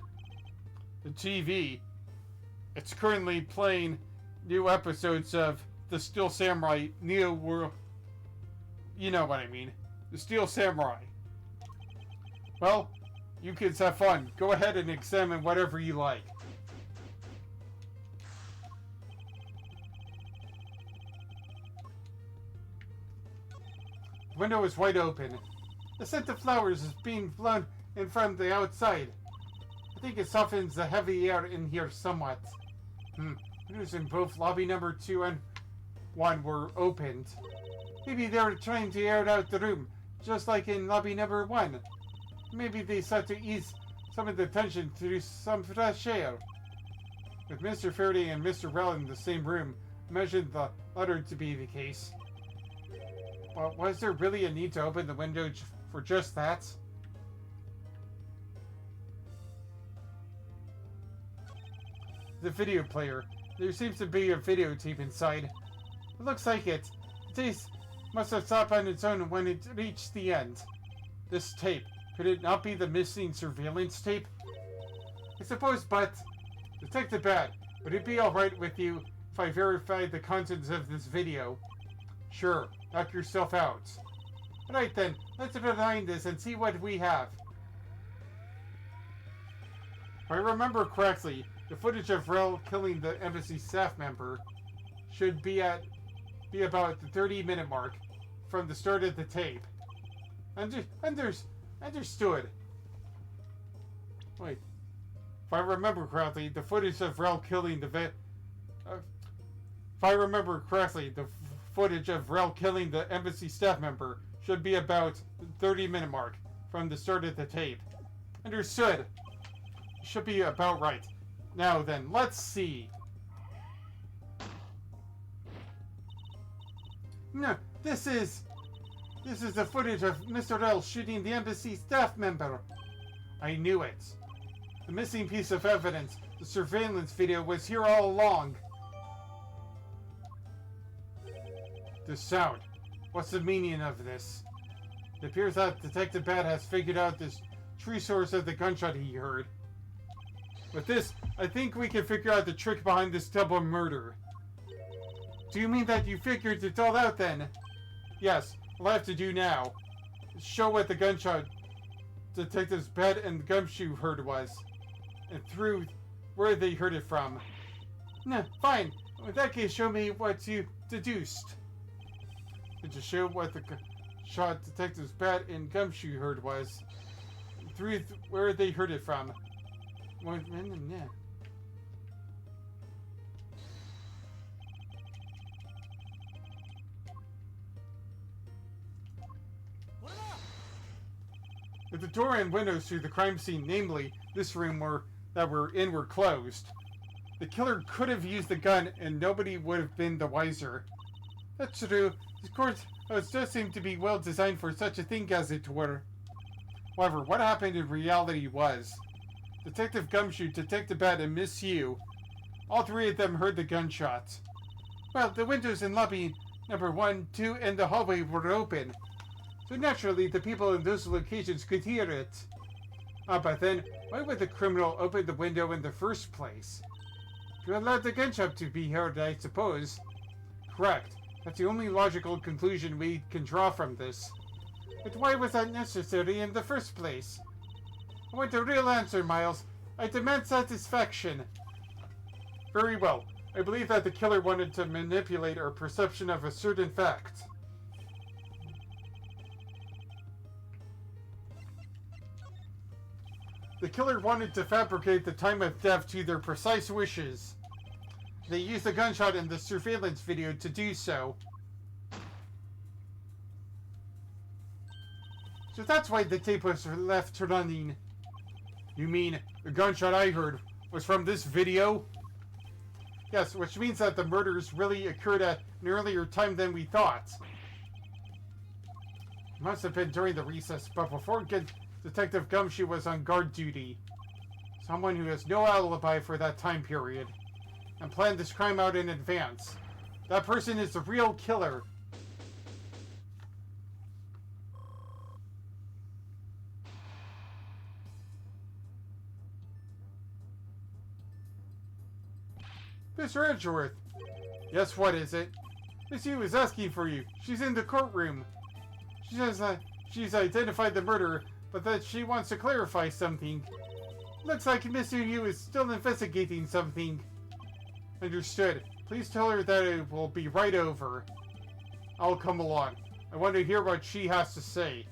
The TV. It's currently playing new episodes of The Steel Samurai Neo World. You know what I mean. The Steel Samurai. Well, you kids have fun. Go ahead and examine whatever you like. The window is wide open. The scent of flowers is being blown in from the outside. I think it softens the heavy air in here somewhat. Windows in both lobby number 2 and 1 were opened. Maybe they were trying to air out the room, just like in lobby number 1. Maybe they sought to ease some of the tension through some fresh air. With Mr. Faraday and Mr. Rell in the same room, imagined the latter to be the case. But was there really a need to open the window for just that? The video player. There seems to be a videotape inside. It looks like it. The tape must have stopped on its own when it reached the end. This tape, could it not be the missing surveillance tape? I suppose, but... Detective Bat, would it be alright with you if I verified the contents of this video? Sure, knock yourself out. Alright then, let's rewind this and see what we have. If I remember correctly, the footage of Rel killing the embassy staff member should be about the 30-minute mark from the start of the tape. Understood. Wait. If I remember correctly, the footage of Rel killing the embassy staff member should be about the 30-minute mark from the start of the tape. Understood. Should be about right. Now then, let's see. No, this is the footage of Mr. L shooting the embassy staff member. I knew it. The missing piece of evidence, the surveillance video, was here all along. The sound. What's the meaning of this? It appears that Detective Bat has figured out this true source of the gunshot he heard. With this, I think we can figure out the trick behind this double murder. Do you mean that you figured it all out then? Yes, all I have to do now is show what the gunshot Detectives Bat and Gumshoe heard was, and through where they heard it from. No, fine. In that case, show me what you deduced. To show what the shot Detectives Bat and Gumshoe heard was, and through where they heard it from. If the door and windows to the crime scene, namely this room that we're in, were closed, the killer could have used the gun and nobody would have been the wiser. That's true. This courthouse does seem to be well designed for such a thing, as it were. However, what happened in reality was Detective Gumshoe, Detective Bat, and Miss Yu, all three of them heard the gunshots. Well, the windows in lobby number 1, 2, and the hallway were open, so naturally the people in those locations could hear it. But then, why would the criminal open the window in the first place? To allow the gunshot to be heard, I suppose. Correct. That's the only logical conclusion we can draw from this. But why was that necessary in the first place? I want a real answer, Miles. I demand satisfaction. Very well. I believe that the killer wanted to manipulate our perception of a certain fact. The killer wanted to fabricate the time of death to their precise wishes. They used the gunshot in the surveillance video to do so. So that's why the tape was left running. You mean the gunshot I heard was from this video? Yes, which means that the murders really occurred at an earlier time than we thought. It must have been during the recess, but before Detective Gumshoe was on guard duty. Someone who has no alibi for that time period, and planned this crime out in advance. That person is the real killer. Mr. Edgeworth. Yes, what is it? Miss Yu is asking for you. She's in the courtroom. She says she's identified the murderer, but that she wants to clarify something. Looks like Mr. Yu is still investigating something. Understood. Please tell her that it will be right over. I'll come along. I want to hear what she has to say.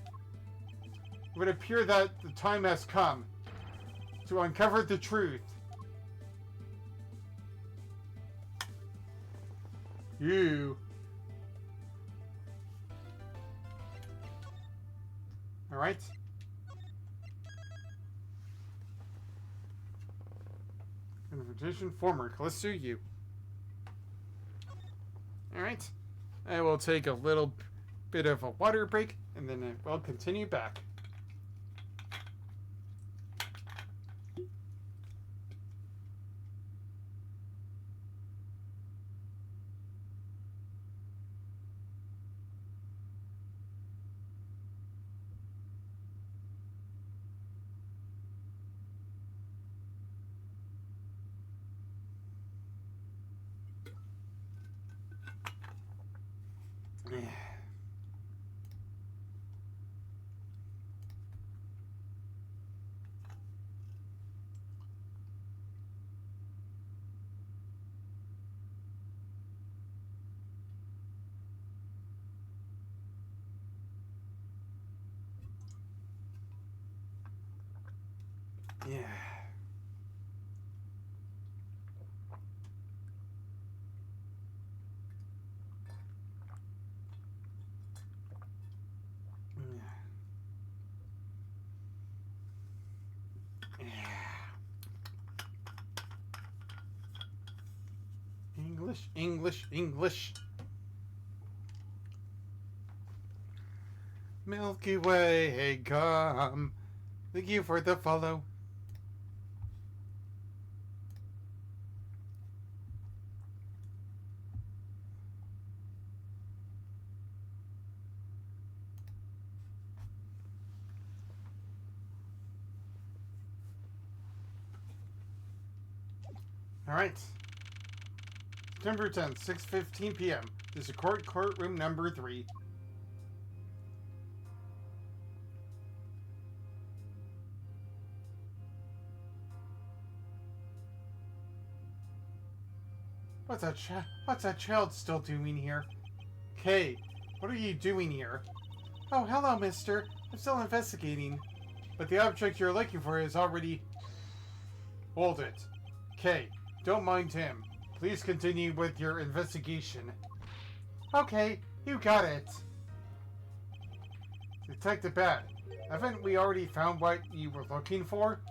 It would appear that the time has come to uncover the truth. You. Alright. Invitation, former Callisto Yu. Alright. I will take a little bit of a water break, and then we'll continue back. Yeah. English, English, English. Milky Way, come. Thank you for the follow. Alright. September 10th, 6:15 p.m. This is courtroom number 3. What's that child still doing here? Kay, what are you doing here? Oh, hello, mister. I'm still investigating. But the object you're looking for is already... Hold it. Kay, don't mind him. Please continue with your investigation. Okay, you got it. Detective Bat, haven't we already found what you were looking for?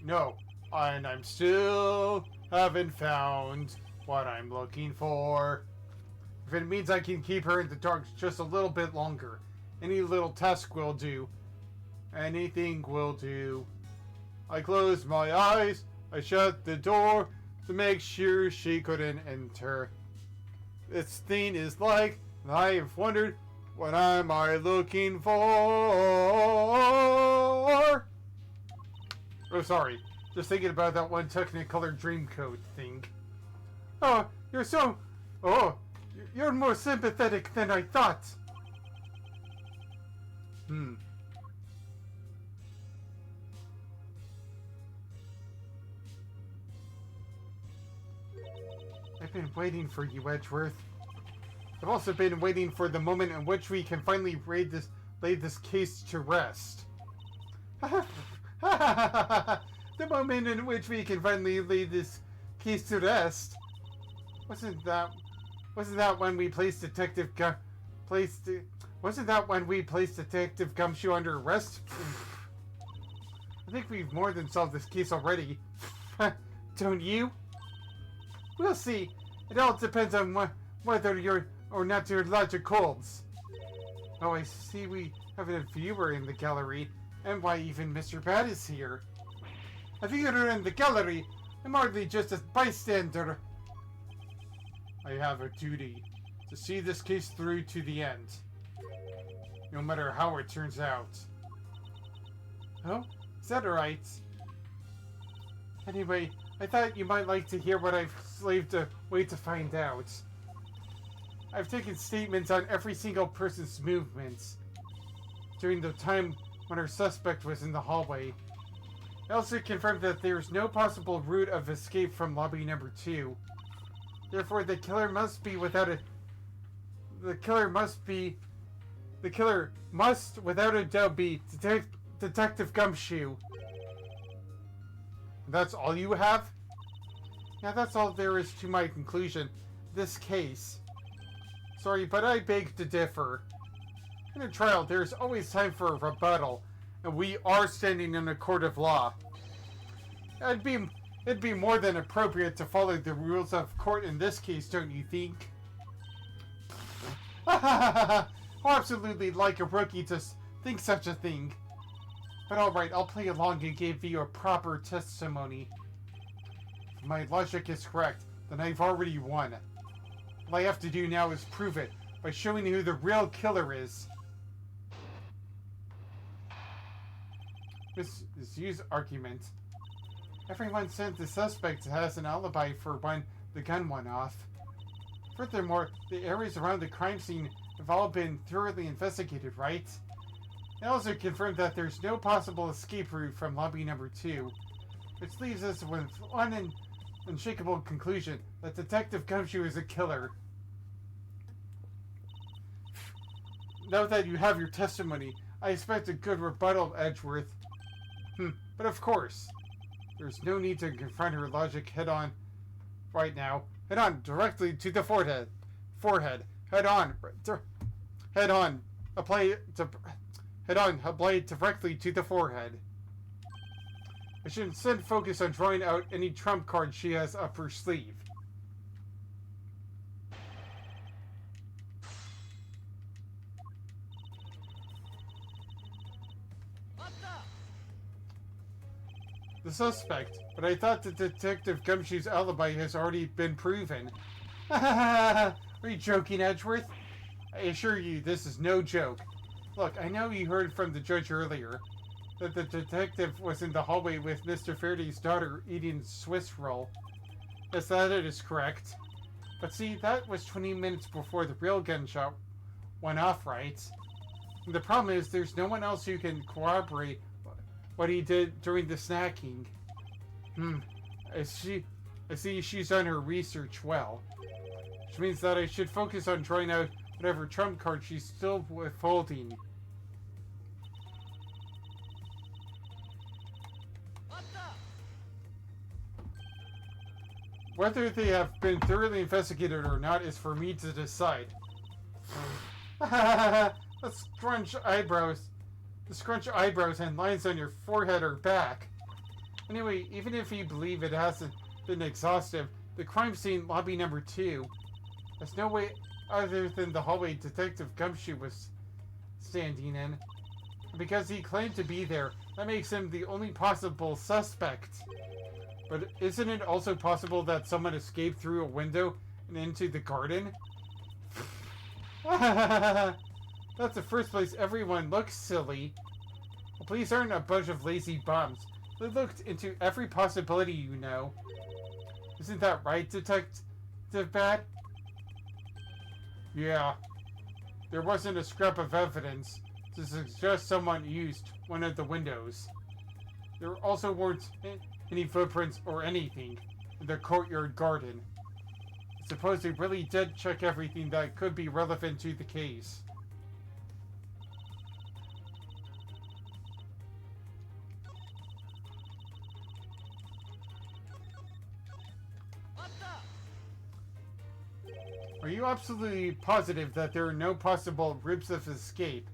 No, and I'm still haven't found what I'm looking for. If it means I can keep her in the dark just a little bit longer, any little task will do. Anything will do. I closed my eyes, I shut the door to make sure she couldn't enter. This thing is like, I have wondered, what am I looking for? Oh, sorry. Just thinking about that one Technicolor Dreamcoat thing. Oh, you're more sympathetic than I thought. I've been waiting for you, Edgeworth. I've also been waiting for the moment in which we can finally lay this case to rest. The moment in which we can finally lay this case to rest. Wasn't that when we placed Detective Gumshoe under arrest? I think we've more than solved this case already. Don't you? We'll see. It all depends on whether your logic holds. Oh, I see we have a viewer in the gallery, and why even Mr. Bat is here. A viewer in the gallery? I'm hardly just a bystander. I have a duty to see this case through to the end, no matter how it turns out. Oh, is that right? Anyway, I thought you might like to hear what I've slaved away to find out. I've taken statements on every single person's movements during the time when our suspect was in the hallway. I also confirmed that there's no possible route of escape from lobby number 2. Therefore, the killer must, without a doubt, be Detective Gumshoe. That's all you have? Yeah, that's all there is to my conclusion. This case. Sorry, but I beg to differ. In a trial, there's always time for a rebuttal, and we are standing in a court of law. It'd be more than appropriate to follow the rules of court in this case, don't you think? How absolutely like a rookie to think such a thing. But alright, I'll play along and give you a proper testimony. If my logic is correct, then I've already won. All I have to do now is prove it by showing who the real killer is. This is Yu's argument. Everyone said the suspect has an alibi for when the gun went off. Furthermore, the areas around the crime scene have all been thoroughly investigated, right? They also confirmed that there's no possible escape route from lobby number 2, which leaves us with one unshakable conclusion that Detective Gumshoe is a killer. Now that you have your testimony, I expect a good rebuttal, Edgeworth. But of course, there's no need to confront her logic head-on right now. Head-on, directly to the forehead. Head-on, a blade directly to the forehead. I should instead focus on drawing out any trump card she has up her sleeve. The suspect, but I thought that Detective Gumshoe's alibi has already been proven. Are you joking, Edgeworth? I assure you, this is no joke. Look, I know you heard from the judge earlier that the detective was in the hallway with Mr. Faraday's daughter eating Swiss roll. Yes, that is correct. But see, that was 20 minutes before the real gunshot went off, right? And the problem is there's no one else who can corroborate what he did during the snacking. I see she's done her research well. Which means that I should focus on drawing out whatever trump card she's still withholding. Whether they have been thoroughly investigated or not is for me to decide. The scrunch eyebrows and lines on your forehead are back. Anyway, even if you believe it hasn't been exhaustive, the crime scene lobby number 2 has no way other than the hallway Detective Gumshoe was standing in. And because he claimed to be there, that makes him the only possible suspect. But isn't it also possible that someone escaped through a window and into the garden? That's the first place everyone looks silly. The police aren't a bunch of lazy bums. They looked into every possibility, you know. Isn't that right, Detective Bat? Yeah. There wasn't a scrap of evidence to suggest someone used one of the windows. There also weren't any footprints or anything in the courtyard garden. I suppose they really did check everything that could be relevant to the case. Are you absolutely positive that there are no possible routes of escape?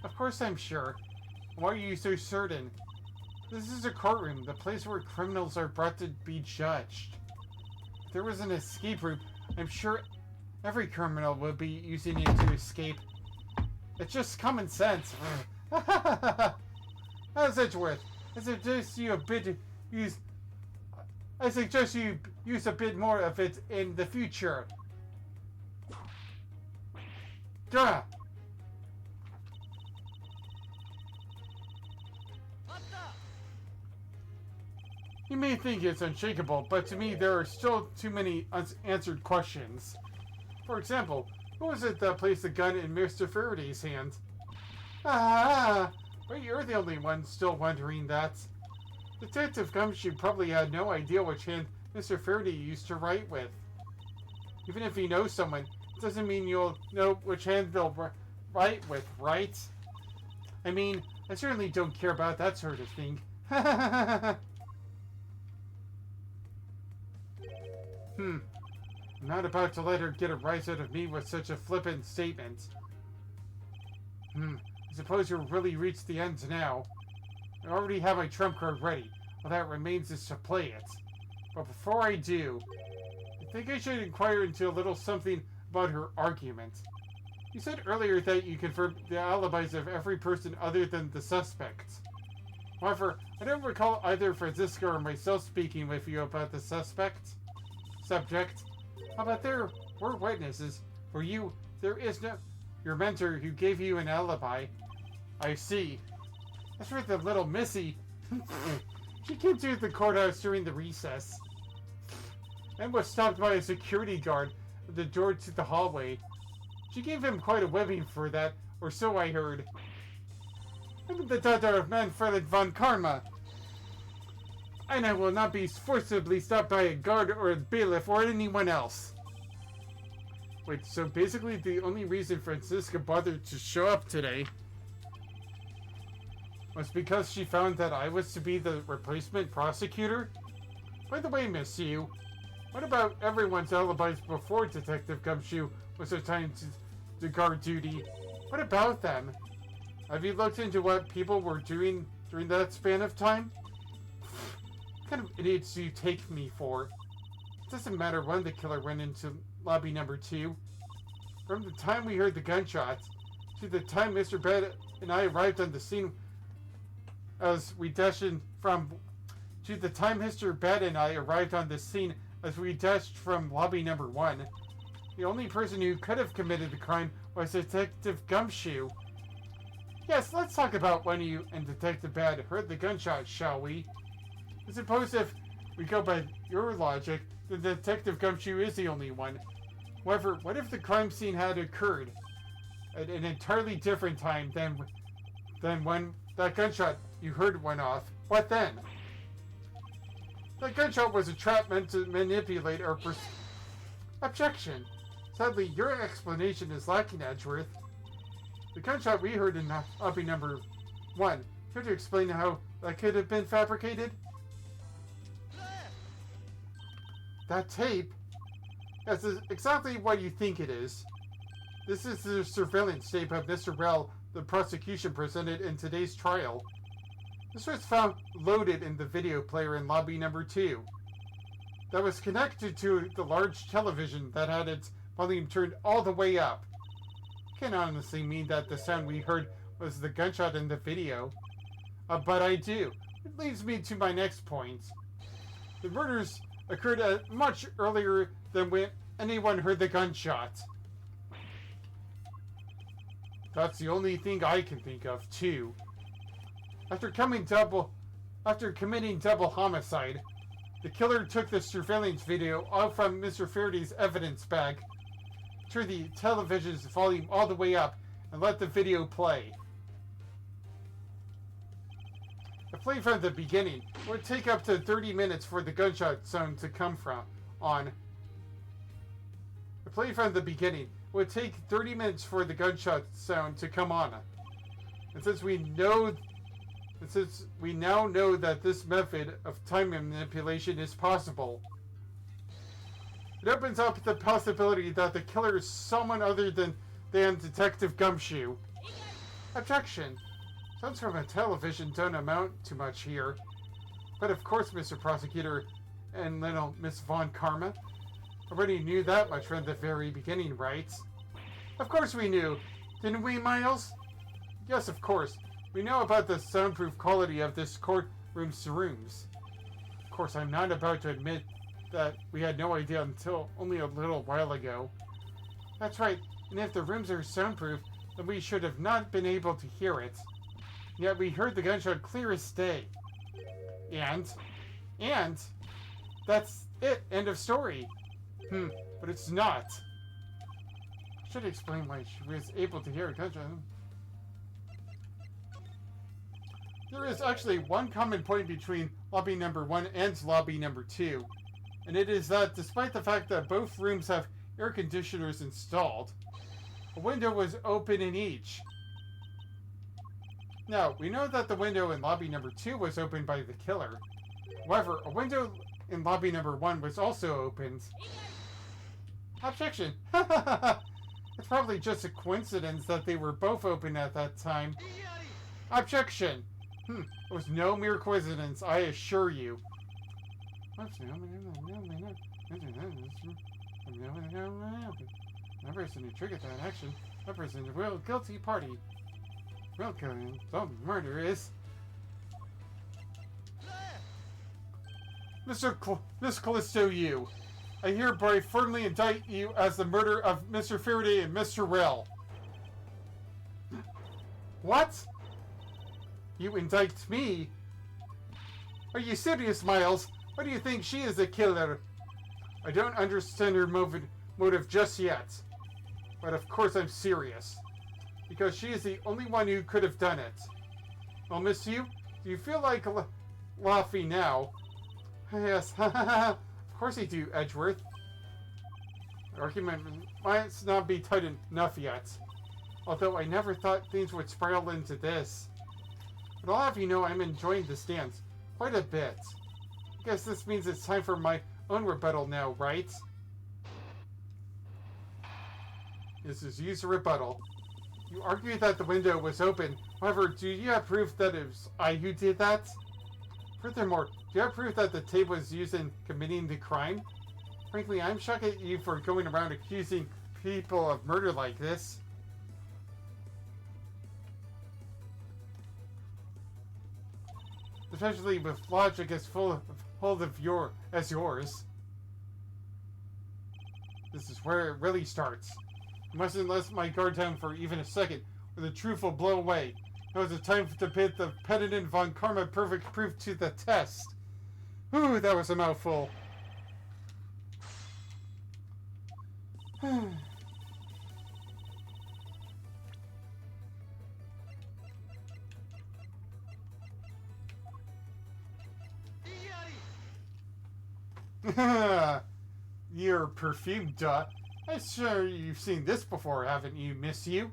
Of course I'm sure. Why are you so certain? This is a courtroom, the place where criminals are brought to be judged. If there was an escape route, I'm sure every criminal would be using it to escape. It's just common sense. How's Edgeworth? I suggest you use a bit more of it in the future. Duh! You may think it's unshakable, but to me there are still too many unanswered questions. For example, who was it that placed the gun in Mr. Faraday's hand? But you're the only one still wondering that. Detective Gumshoe probably had no idea which hand Mr. Faraday used to write with. Even if he knows someone, it doesn't mean you'll know which hand they'll write with, right? I mean, I certainly don't care about that sort of thing. I'm not about to let her get a rise out of me with such a flippant statement. I suppose you've really reached the end now. I already have my trump card ready. All that remains is to play it. But before I do, I think I should inquire into a little something about her argument. You said earlier that you confirmed the alibis of every person other than the suspects. However, I don't recall either Francisco or myself speaking with you about the subject. How about there were witnesses? For you, there is no... Your mentor who gave you an alibi. I see. As for the little Missy, she came to the courthouse during the recess and was stopped by a security guard at the door to the hallway. She gave him quite a whipping for that, or so I heard. I'm the daughter of Manfred von Karma, and I will not be forcibly stopped by a guard or a bailiff or anyone else. Wait, so basically the only reason Francisca bothered to show up today was because she found that I was to be the replacement prosecutor? By the way, Miss Yu, what about everyone's alibis before Detective Gumshoe was assigned to guard duty? What about them? Have you looked into what people were doing during that span of time? What kind of idiots do you take me for? It doesn't matter when the killer went into lobby number 2. From the time we heard the gunshots to the time Mr. Bed and I arrived on the scene as we dashed from lobby number 1. The only person who could have committed the crime was Detective Gumshoe. Yes, let's talk about when you and Detective Bad heard the gunshots, shall we? I suppose if we go by your logic, then Detective Gumshoe is the only one. However, what if the crime scene had occurred at an entirely different time than when that gunshot you heard went off? What then? That gunshot was a trap meant to manipulate our Objection. Sadly, your explanation is lacking, Edgeworth. The gunshot we heard in lobby number 1. Could you explain how that could have been fabricated? That tape? That's exactly what you think it is. This is the surveillance tape of Mr. Rell the prosecution presented in today's trial. This was found loaded in the video player in lobby number 2. That was connected to the large television that had its volume turned all the way up. Can't honestly mean that the sound we heard was the gunshot in the video. But I do. It leads me to my next point. The murders occurred much earlier than when anyone heard the gunshot. That's the only thing I can think of, too. After committing double homicide, the killer took the surveillance video out from Mr. Faraday's evidence bag, turned the television's volume all the way up, and let the video play. The play from the beginning would take up to 30 minutes for the gunshot sound to come on. The play from the beginning would take 30 minutes for the gunshot sound to come on. And since we now know that this method of time manipulation is possible, it opens up the possibility that the killer is someone other than Detective Gumshoe. Objection. Sounds from a television don't amount to much here. But of course, Mr. Prosecutor and little Miss Von Karma already knew that much from the very beginning, right? Of course we knew. Didn't we, Miles? Yes, of course. We know about the soundproof quality of this courtroom's rooms. Of course, I'm not about to admit that we had no idea until only a little while ago. That's right, and if the rooms are soundproof, then we should have not been able to hear it. Yet we heard the gunshot clear as day. And that's it, end of story. But it's not. I should explain why she was able to hear a gunshot. There is actually one common point between lobby number 1 and lobby number 2, and it is that despite the fact that both rooms have air conditioners installed, a window was open in each. Now, we know that the window in lobby number 2 was opened by the killer. However, a window in lobby number 1 was also opened. Objection! It's probably just a coincidence that they were both open at that time. Objection! It was no mere coincidence, I assure you. That person who triggered that action represents a real guilty party. Real killing, don't murder is. Miss Callisto, you. I hereby firmly indict you as the murderer of Mr. Faraday and Mr. Rell. What? You indict me? Are you serious, Miles? Why do you think she is the killer? I don't understand her motive just yet. But of course I'm serious. Because she is the only one who could have done it. Well, Miss Yu, do you feel like laughing now? Yes, of course I do, Edgeworth. The argument might not be tight enough yet. Although I never thought things would spiral into this. But I'll have you know I'm enjoying this dance quite a bit. I guess this means it's time for my own rebuttal now, right? This is used rebuttal. You argue that the window was open. However, do you have proof that it was I who did that? Furthermore, do you have proof that the tape was used in committing the crime? Frankly, I'm shocked at you for going around accusing people of murder like this. Especially with logic as full of yours. This is where it really starts. I mustn't let my guard down for even a second, or the truth will blow away. Now is the time to put the penitent von Karma perfect proof to the test. Ooh, that was a mouthful. Your perfume, duh. I'm sure you've seen this before, haven't you, Miss Yu?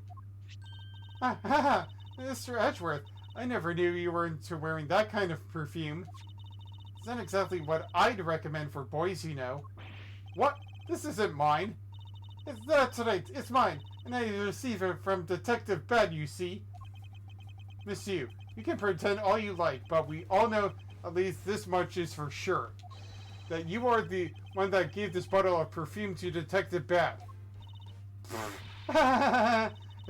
Mr. Edgeworth, I never knew you were into wearing that kind of perfume. It's not exactly what I'd recommend for boys, you know. What? This isn't mine. That's right, it's mine, and I received it from Detective Bad, you see. Miss Yu, you can pretend all you like, but we all know at least this much is for sure. That you are the one that gave this bottle of perfume to Detective Bad.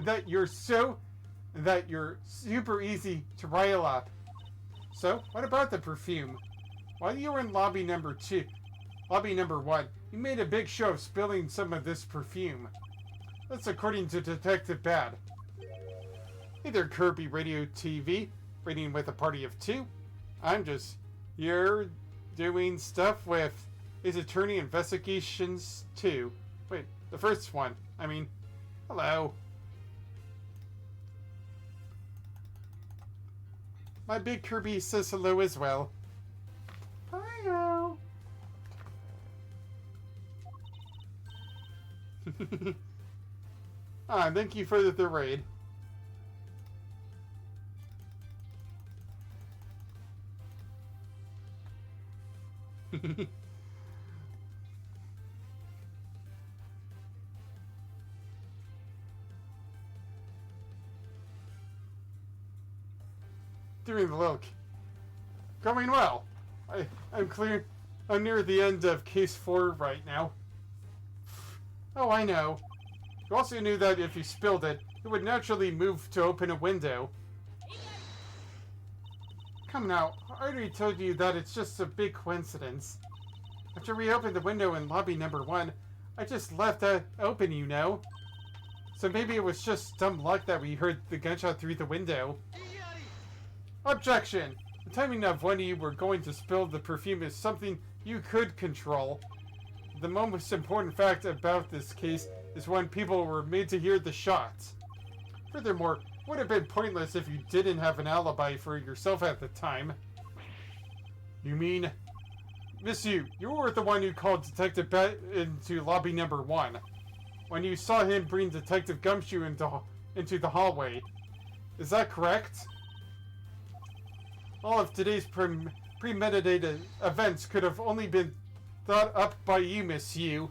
that you're super easy to rile up. So, what about the perfume? While you were in lobby number 1, you made a big show of spilling some of this perfume. That's according to Detective Bad. Hey there, Kirby Radio TV, rating with a party of 2. I'm just here doing stuff with His Attorney Investigations 2. Wait, the first one. I mean, hello. My big Kirby says hello as well. Hello. Thank you for the raid. Doing the look. Going well. I'm near the end of case 4 right now. Oh, I know. You also knew that if you spilled it, it would naturally move to open a window. Come now, I already told you that it's just a big coincidence. After we opened the window in lobby number 1, I just left that open, you know. So maybe it was just dumb luck that we heard the gunshot through the window. Objection! The timing of when you were going to spill the perfume is something you could control. The most important fact about this case is when people were made to hear the shots. Furthermore, it would have been pointless if you didn't have an alibi for yourself at the time. You mean... Miss Yu, you were the one who called Detective Bet into lobby number 1. When you saw him bring Detective Gumshoe into the hallway. Is that correct? All of today's premeditated events could have only been thought up by you, Miss Yu.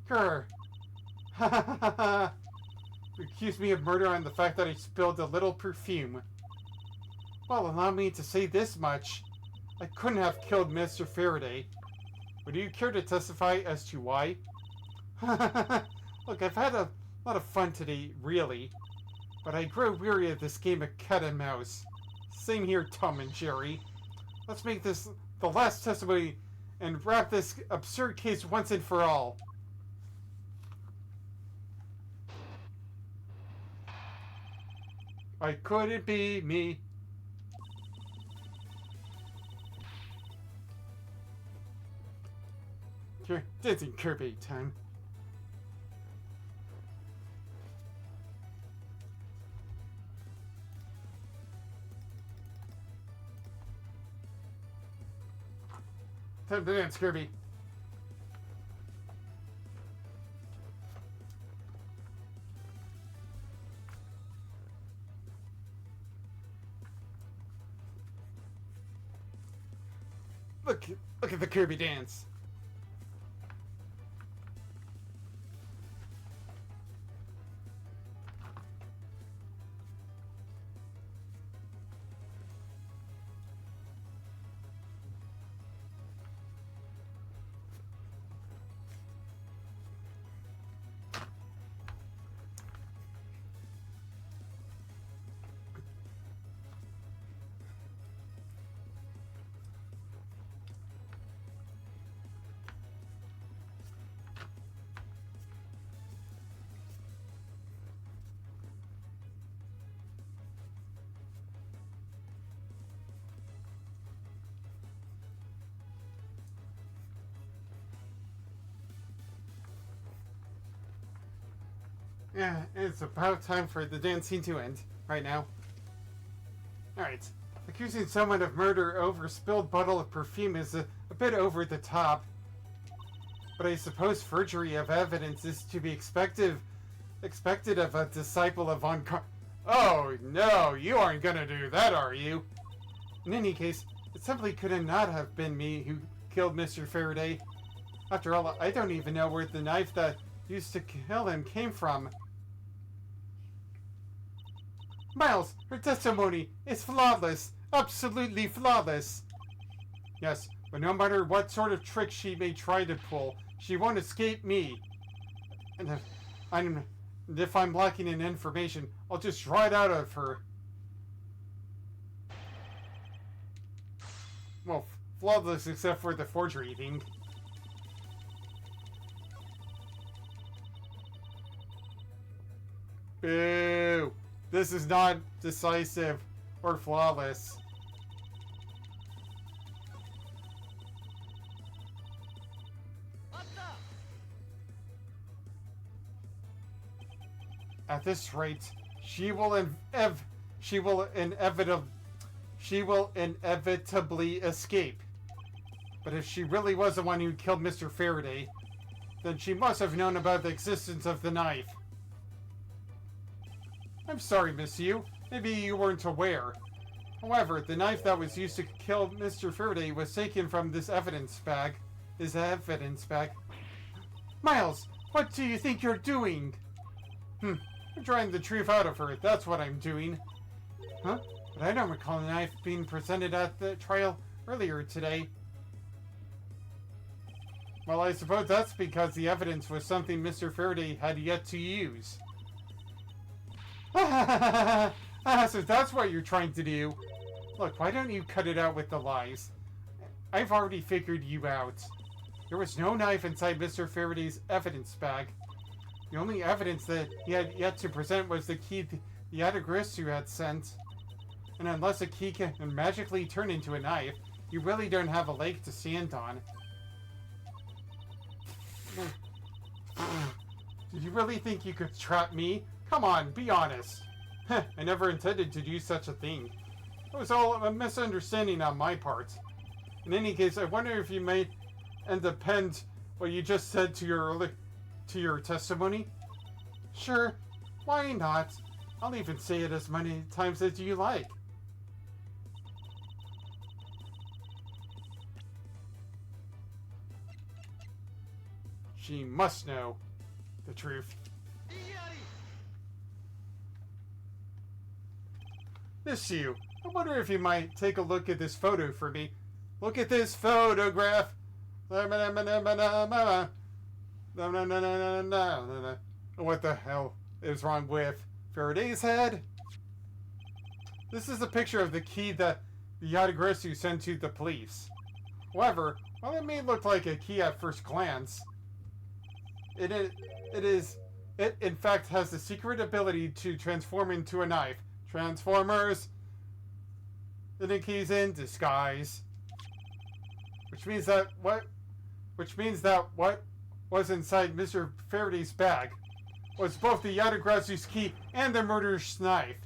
Grr. Ha ha ha ha. You accused me of murder on the fact that I spilled a little perfume. Well, allow me to say this much. I couldn't have killed Mr. Faraday. Would you care to testify as to why? Look, I've had a lot of fun today, really. But I grow weary of this game of cat and mouse. Same here, Tom and Jerry. Let's make this the last testimony and wrap this absurd case once and for all. Why could it be me? You're dancing Kirby time. Time to dance, Kirby. Look at the Kirby dance. Yeah, it's about time for the dance scene to end right now. Alright. Accusing someone of murder over a spilled bottle of perfume is a bit over the top. But I suppose forgery of evidence is to be expected of a disciple of Von Car- Oh, no, you aren't gonna do that, are you? In any case, it simply could not have been me who killed Mr. Faraday. After all, I don't even know where the knife that used to kill him came from. Miles, her testimony is flawless. Absolutely flawless. Yes, but no matter what sort of trick she may try to pull, she won't escape me. And if I'm lacking in information, I'll just draw it out of her. Well, flawless except for the forgery thing. Boo! This is not decisive or flawless. At this rate, she will inevitably escape. But if she really was the one who killed Mr. Faraday, then she must have known about the existence of the knife. I'm sorry, Miss Yu. Maybe you weren't aware. However, the knife that was used to kill Mr. Faraday was taken from this evidence bag. Miles, what do you think you're doing? I'm trying the truth out of her, that's what I'm doing. Huh? But I don't recall the knife being presented at the trial earlier today. Well, I suppose that's because the evidence was something Mr. Faraday had yet to use. So that's what you're trying to do. Look, why don't you cut it out with the lies? I've already figured you out. There was no knife inside Mr. Faraday's evidence bag. The only evidence that he had yet to present was the key the Adagristu had sent. And unless a key can magically turn into a knife, you really don't have a leg to stand on. Did you really think you could trap me? Come on, be honest. I never intended to do such a thing. It was all a misunderstanding on my part. In any case, I wonder if you may append what you just said to your testimony? Sure, why not? I'll even say it as many times as you like. She must know the truth. Miss Yu, I wonder if you might take a look at this photo for me. Look at this photograph. No, no, no, no, no, no, no, no. What the hell is wrong with Faraday's head? This is a picture of the key that the Yatagarasu sent to the police. However, while it may look like a key at first glance, it in fact has the secret ability to transform into a knife. Transformers! The key's in disguise. Which means that what was inside Mr. Faraday's bag was both the Yatagarasu's key and the murderer's knife.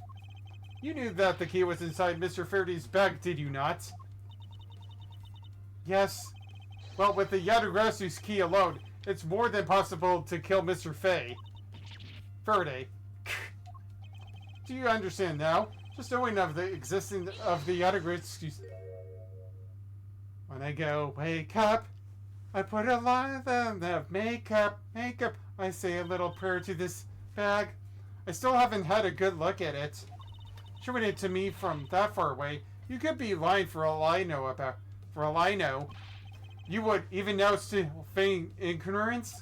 You knew that the key was inside Mr. Faraday's bag, did you not? Yes. Well, with the Yatagarasu's key alone, it's more than possible to kill Mr. Faraday. Do you understand now? Just knowing of the existence of the Yatagarasu's... When I go, wake up, I put a lot of makeup. I say a little prayer to this bag. I still haven't had a good look at it. Showing it to me from that far away, you could be lying for all I know. You would even now still feign ignorance?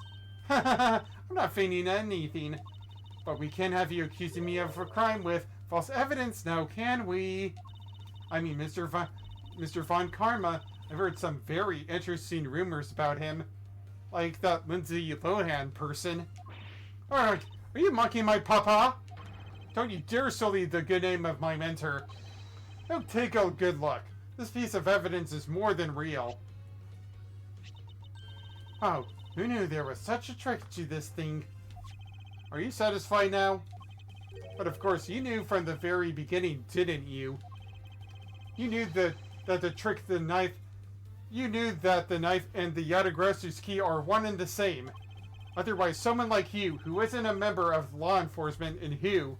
I'm not feigning anything. But we can't have you accusing me of a crime with false evidence now, can we? I mean, Mr. Von Karma, I've heard some very interesting rumors about him. Like that Lindsay Lohan person. Alright, are you mocking my papa? Don't you dare sully the good name of my mentor. Now take a good look. This piece of evidence is more than real. Oh, who knew there was such a trick to this thing? Are you satisfied now? But of course, you knew from the very beginning, didn't you? You knew that the trick, the knife... You knew that the knife and the Yatagarasu's key are one and the same. Otherwise, someone like you, who isn't a member of law enforcement and who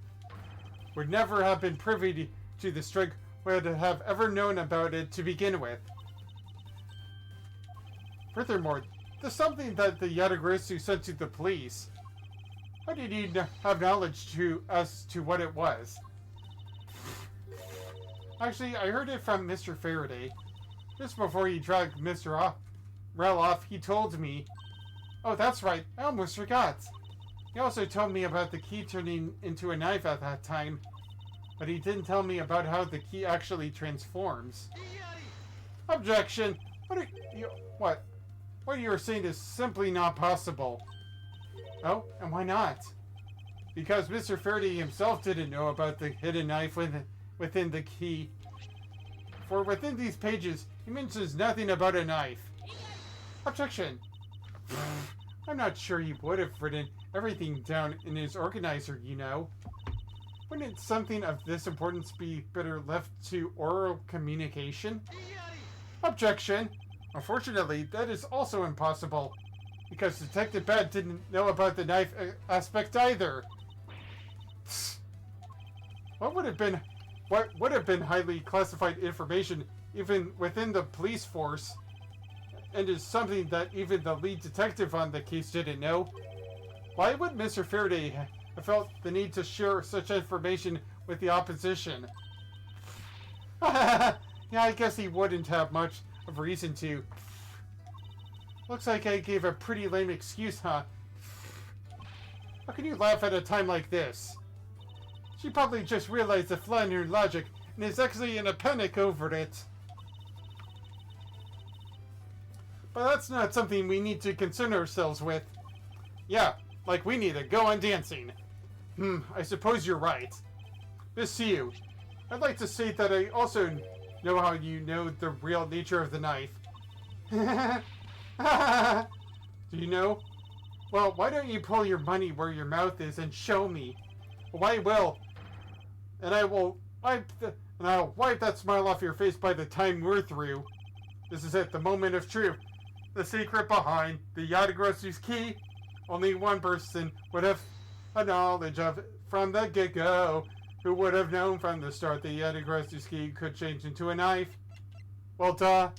would never have been privy to the trick, would have ever known about it to begin with. Furthermore, there's something that the Yatagarasu sent to the police. How did he have knowledge as to what it was? Actually, I heard it from Mr. Faraday. Just before he dragged Mr. Rel off, he told me... Oh, that's right, I almost forgot. He also told me about the key turning into a knife at that time. But he didn't tell me about how the key actually transforms. Objection! What you're saying is simply not possible. Oh, and why not? Because Mr. Faraday himself didn't know about the hidden knife within the key. For within these pages, he mentions nothing about a knife. Objection! I'm not sure he would have written everything down in his organizer, you know. Wouldn't something of this importance be better left to oral communication? Objection! Unfortunately, that is also impossible, because Detective Bad didn't know about the knife aspect either. What would have been highly classified information even within the police force, and is something that even the lead detective on the case didn't know? Why would Mr. Faraday have felt the need to share such information with the opposition? Yeah, I guess he wouldn't have much of reason to. Looks like I gave a pretty lame excuse, huh? How can you laugh at a time like this? She probably just realized the flaw in her logic and is actually in a panic over it. But that's not something we need to concern ourselves with. Yeah, like we need to go on dancing. I suppose you're right. Miss you. I'd like to state that I also know how you know the real nature of the knife. Do you know? Well, why don't you pull your money where your mouth is and show me? Well, I will. And I'll wipe that smile off your face by the time we're through. This is it, the moment of truth. The secret behind the Yatagarasu's key. Only one person would have a knowledge of it from the get-go. Who would have known from the start the Yatagarasu's key could change into a knife? Well, duh.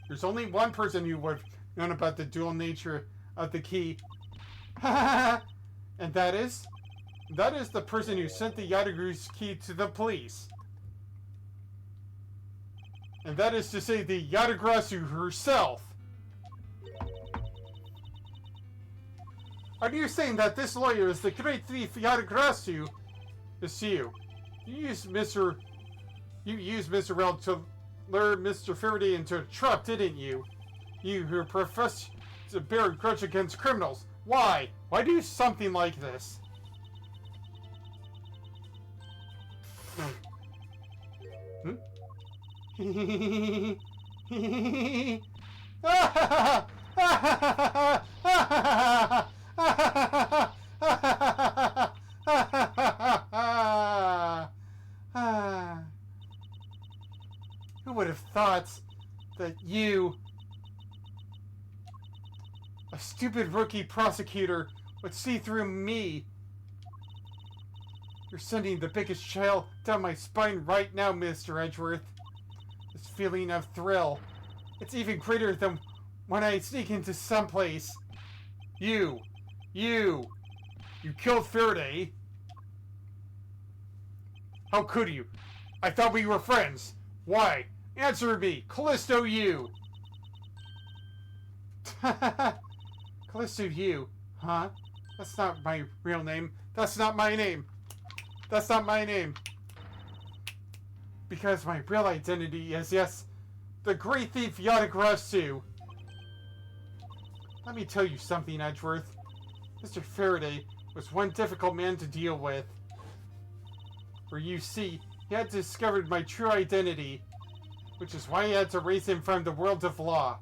There's only one person who would have known about the dual nature of the key. And that is the person who sent the Yatagarasu key to the police. And that is to say, the Yatagarasu herself. Are you saying that this lawyer is the great thief Yadagrasu? It's you. You used Mr. Rel to lure Mr. Faraday into a trap, didn't you? You who profess to bear a grudge against criminals. Why? Why do something like this? Hmm? Who would have thought that you, a stupid rookie prosecutor, would see through me? You're sending the biggest chill down my spine right now, Mr. Edgeworth. This feeling of thrill. It's even greater than when I sneak into someplace. You killed Faraday. How could you? I thought we were friends. Why? Answer me, Callisto you. Callisto you, huh? That's not my real name. That's not my name. That's not my name. Because my real identity is, yes, the great thief Yadagrasu. Let me tell you something, Edgeworth. Mr. Faraday was one difficult man to deal with. For you see, he had discovered my true identity, which is why I had to raise him from the world of law.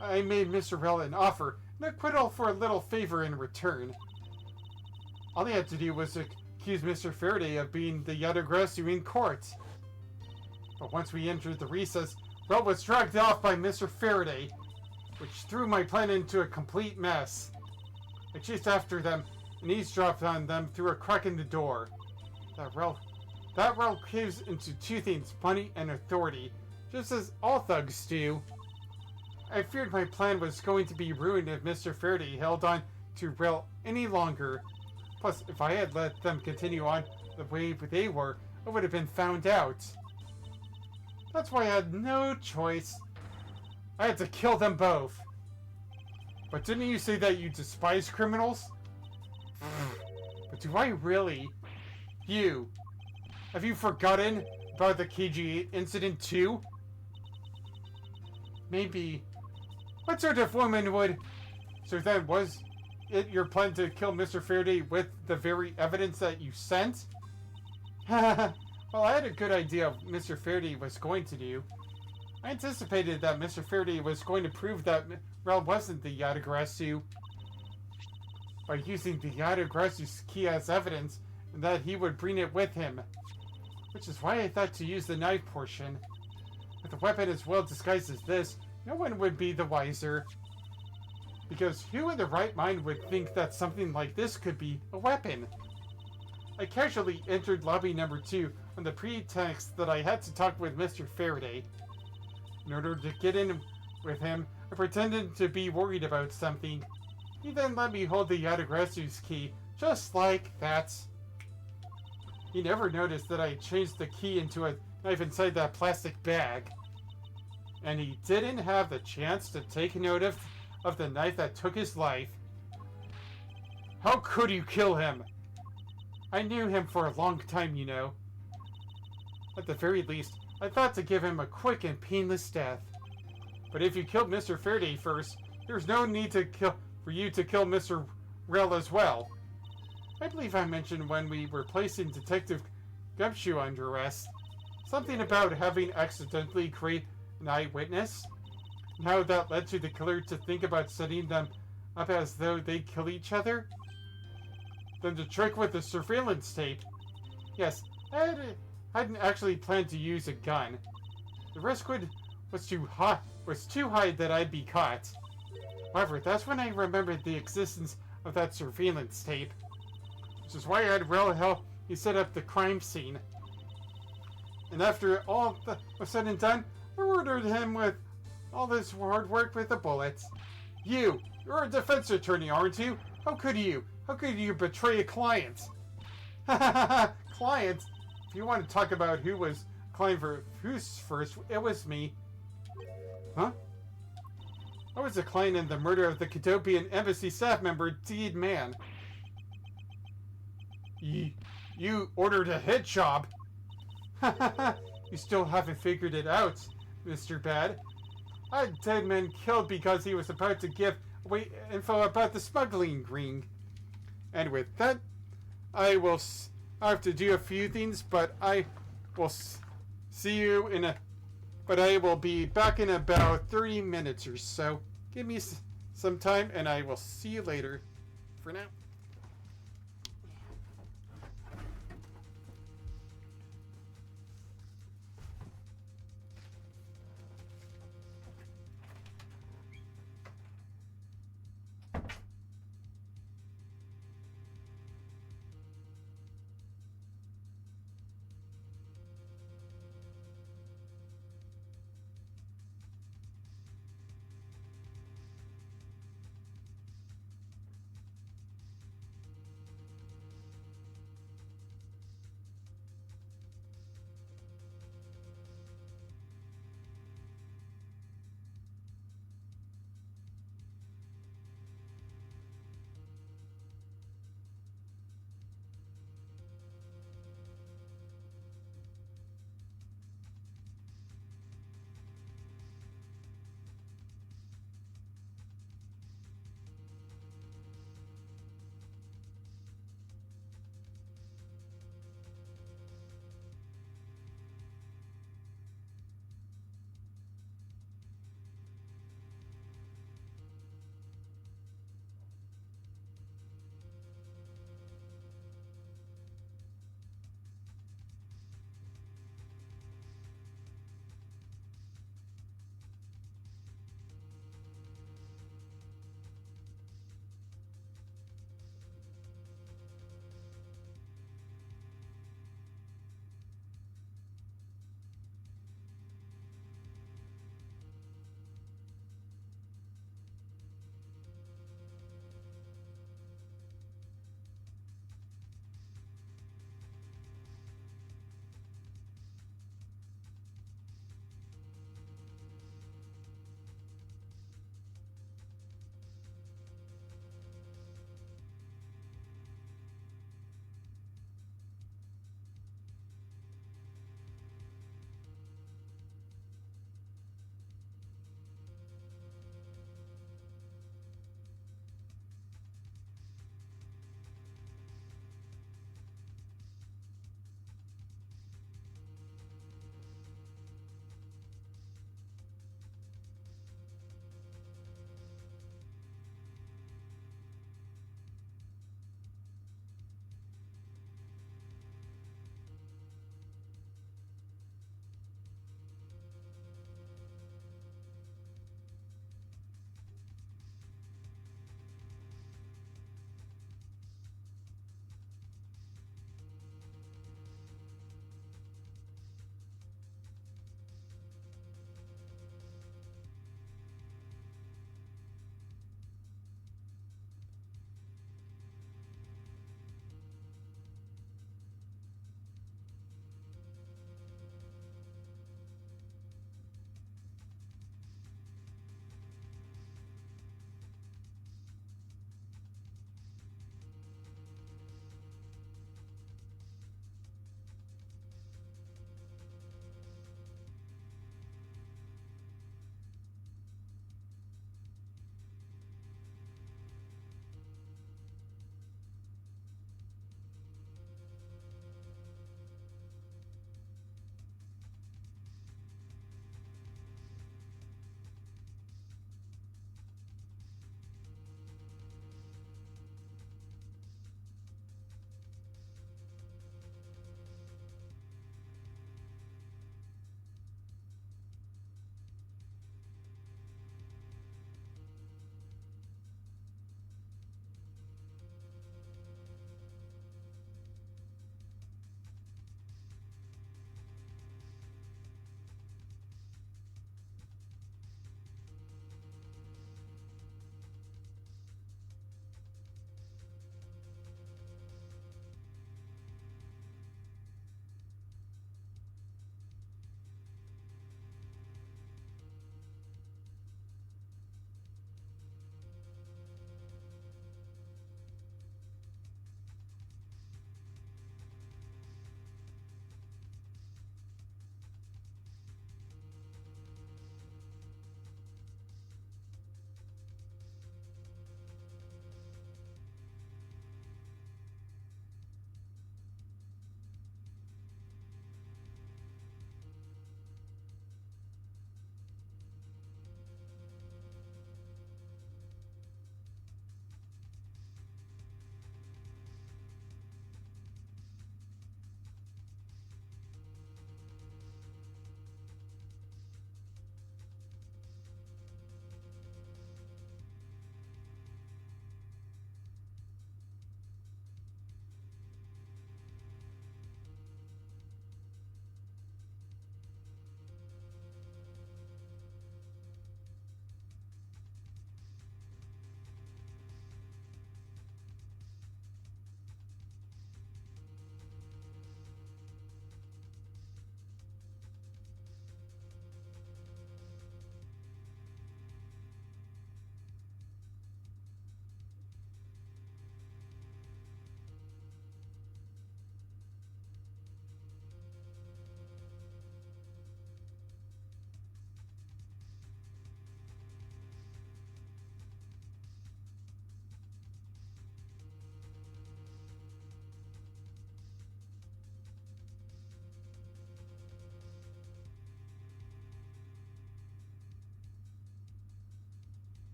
I made Mr. Rel an offer, an acquittal for a little favor in return. All he had to do was accuse Mr. Faraday of being the Yadagrasu in court. But once we entered the recess, Rel was dragged off by Mr. Faraday, which threw my plan into a complete mess. I chased after them and eavesdropped on them through a crack in the door. That Rel caves into two things, money and authority, just as all thugs do. I feared my plan was going to be ruined if Mr. Faraday held on to Rel any longer. Plus, if I had let them continue on the way they were, I would have been found out. That's why I had no choice. I had to kill them both. But didn't you say that you despise criminals? But do I really? You. Have you forgotten about the KG8 incident too? Maybe. What sort of woman would... So then was it your plan to kill Mr. Faraday with the very evidence that you sent? Well, I had a good idea of what Mr. Faraday was going to do. I anticipated that Mr. Faraday was going to prove that Rel wasn't the Yadagrasu by using the Yadagrasu's key as evidence, and that he would bring it with him. Which is why I thought to use the knife portion. With a weapon as well disguised as this, no one would be the wiser. Because who in their right mind would think that something like this could be a weapon? I casually entered lobby number 2 on the pretext that I had to talk with Mr. Faraday. In order to get in with him, I pretended to be worried about something. He then let me hold the Yadagrasu's key, just like that. He never noticed that I changed the key into a knife inside that plastic bag. And he didn't have the chance to take note of the knife that took his life. How could you kill him? I knew him for a long time, you know. At the very least, I thought to give him a quick and painless death. But if you killed Mr. Faraday first, there's no need for you to kill Mr. Rel as well. I believe I mentioned when we were placing Detective Gumshoe under arrest, something about having accidentally created an eyewitness. And how that led to the killer to think about setting them up as though they'd kill each other. Then the trick with the surveillance tape. Yes, I hadn't actually planned to use a gun. The risk was too high that I'd be caught. However, that's when I remembered the existence of that surveillance tape. Which is why I had Rel help me set up the crime scene. And after all was said and done, I ordered him with all this hard work with a bullet. You're a defense attorney, aren't you? How could you? How could you betray a client? Client? If you want to talk about who was client for who's first, it was me. Huh? I was a client in the murder of the Cadopian embassy staff member, Deed Man. You ordered a hit job. You still haven't figured it out, Mr. Bad. I had dead man killed because he was about to give away info about the smuggling ring. And with that, I have to do a few things, but I will see you in a... But I will be back in about 30 minutes or so. Give me some time, and I will see you later. For now.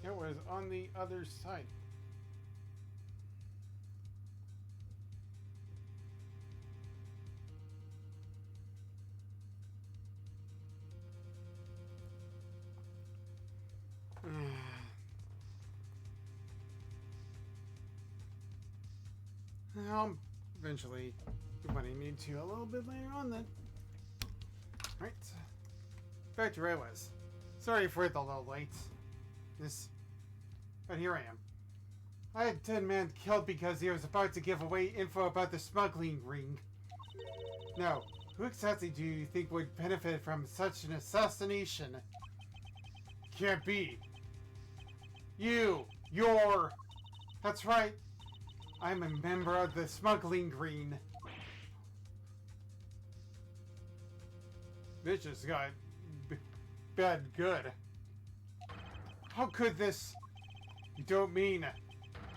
It was on the other side. I'll eventually do what I need to a little bit later on then. Alright. Back to where I was. Sorry for the little late. But here I am. I had 10 men killed because he was about to give away info about the smuggling ring. Now, who exactly do you think would benefit from such an assassination? Can't be. You're... That's right. I'm a member of the smuggling ring. Bitch just got bad good. How could this... You don't mean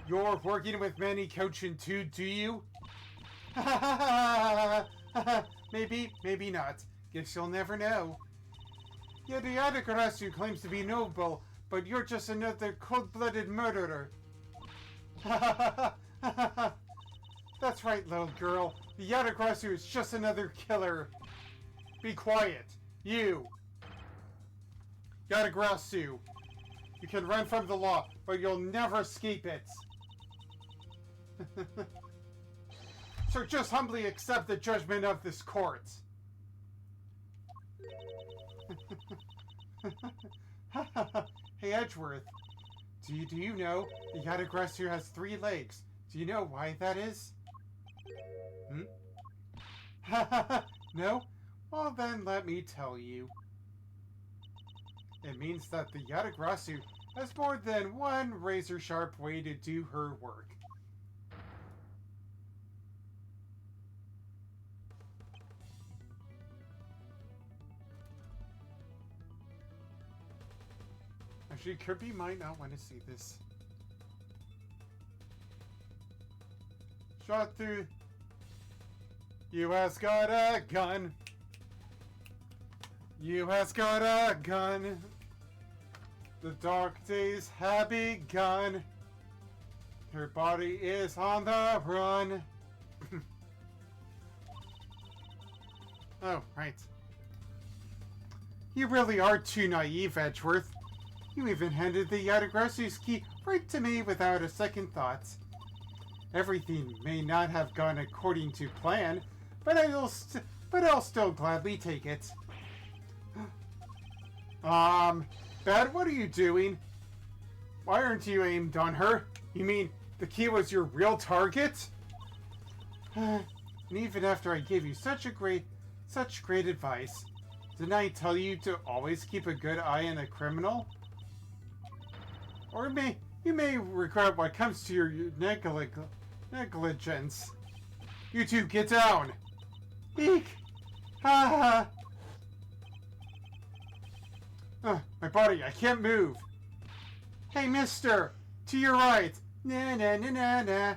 you're working with Manny Cochin too, do you? Maybe, maybe not. Guess you'll never know. Yeah, the Yadagarasu claims to be noble, but you're just another cold-blooded murderer. That's right, little girl. The Yadagarasu is just another killer. Be quiet. You. Yadagarasu. You can run from the law, but you'll never escape it. So just humbly accept the judgment of this court. Hey, Edgeworth. Do you know the Yadagarasu has 3 legs? Do you know why that is? No? Well then, let me tell you. It means that the Yadagarasu has more than one razor-sharp way to do her work. Actually, Kirby might not want to see this. Shot through. You has got a gun. You has got a gun. The dark days have begun. Her body is on the run. Oh, right. You really are too naive, Edgeworth. You even handed the Yadagarasu's key right to me without a second thought. Everything may not have gone according to plan, but I'll still gladly take it. Bad, what are you doing? Why aren't you aimed on her? You mean the key was your real target? And even after I gave you such great advice, didn't I tell you to always keep a good eye on a criminal? Or you may regret what comes to your negligence. You two, get down! Eek! Ha ha! My body, I can't move. Hey, mister! To your right! Na na na na na!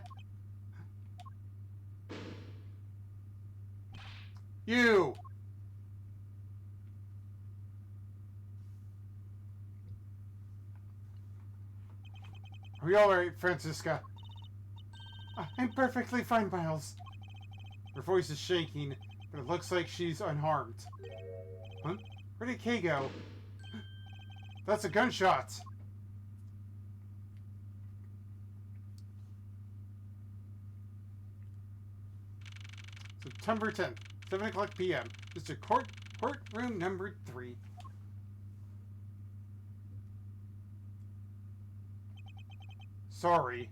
You! Are you alright, Francisca? I'm perfectly fine, Miles. Her voice is shaking, but it looks like she's unharmed. Huh? Where did Kay go? That's a gunshot! September 10th, 7 o'clock p.m. Mr. Courtroom number 3. Sorry,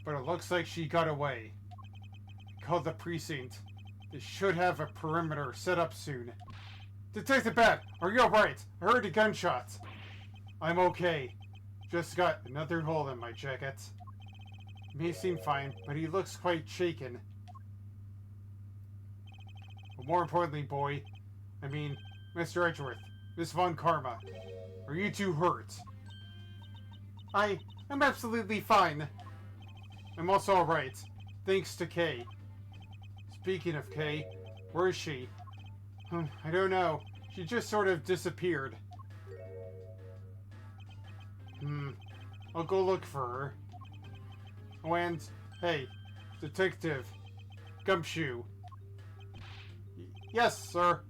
but it looks like she got away. Call the precinct. They should have a perimeter set up soon. Detective Bat, are you alright? I heard a gunshot. I'm okay. Just got another hole in my jacket. He may seem fine, but he looks quite shaken. But more importantly, boy, I mean, Mr. Edgeworth, Miss Von Karma, are you two hurt? I'm absolutely fine. I'm also alright, thanks to Kay. Speaking of Kay, where is she? I don't know. She just sort of disappeared. I'll go look for her. Oh, and, hey, Detective Gumshoe. Yes, sir.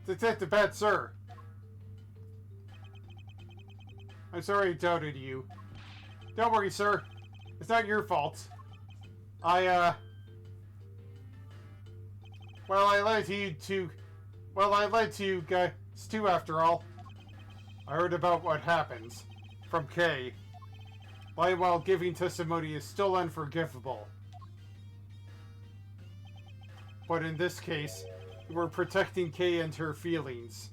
Detective Bat, sir. I'm sorry I doubted you. Don't worry, sir. It's not your fault. I lied to you guys too, after all. I heard about what happens from Kay. Lying while giving testimony is still unforgivable. But in this case, you were protecting Kay and her feelings.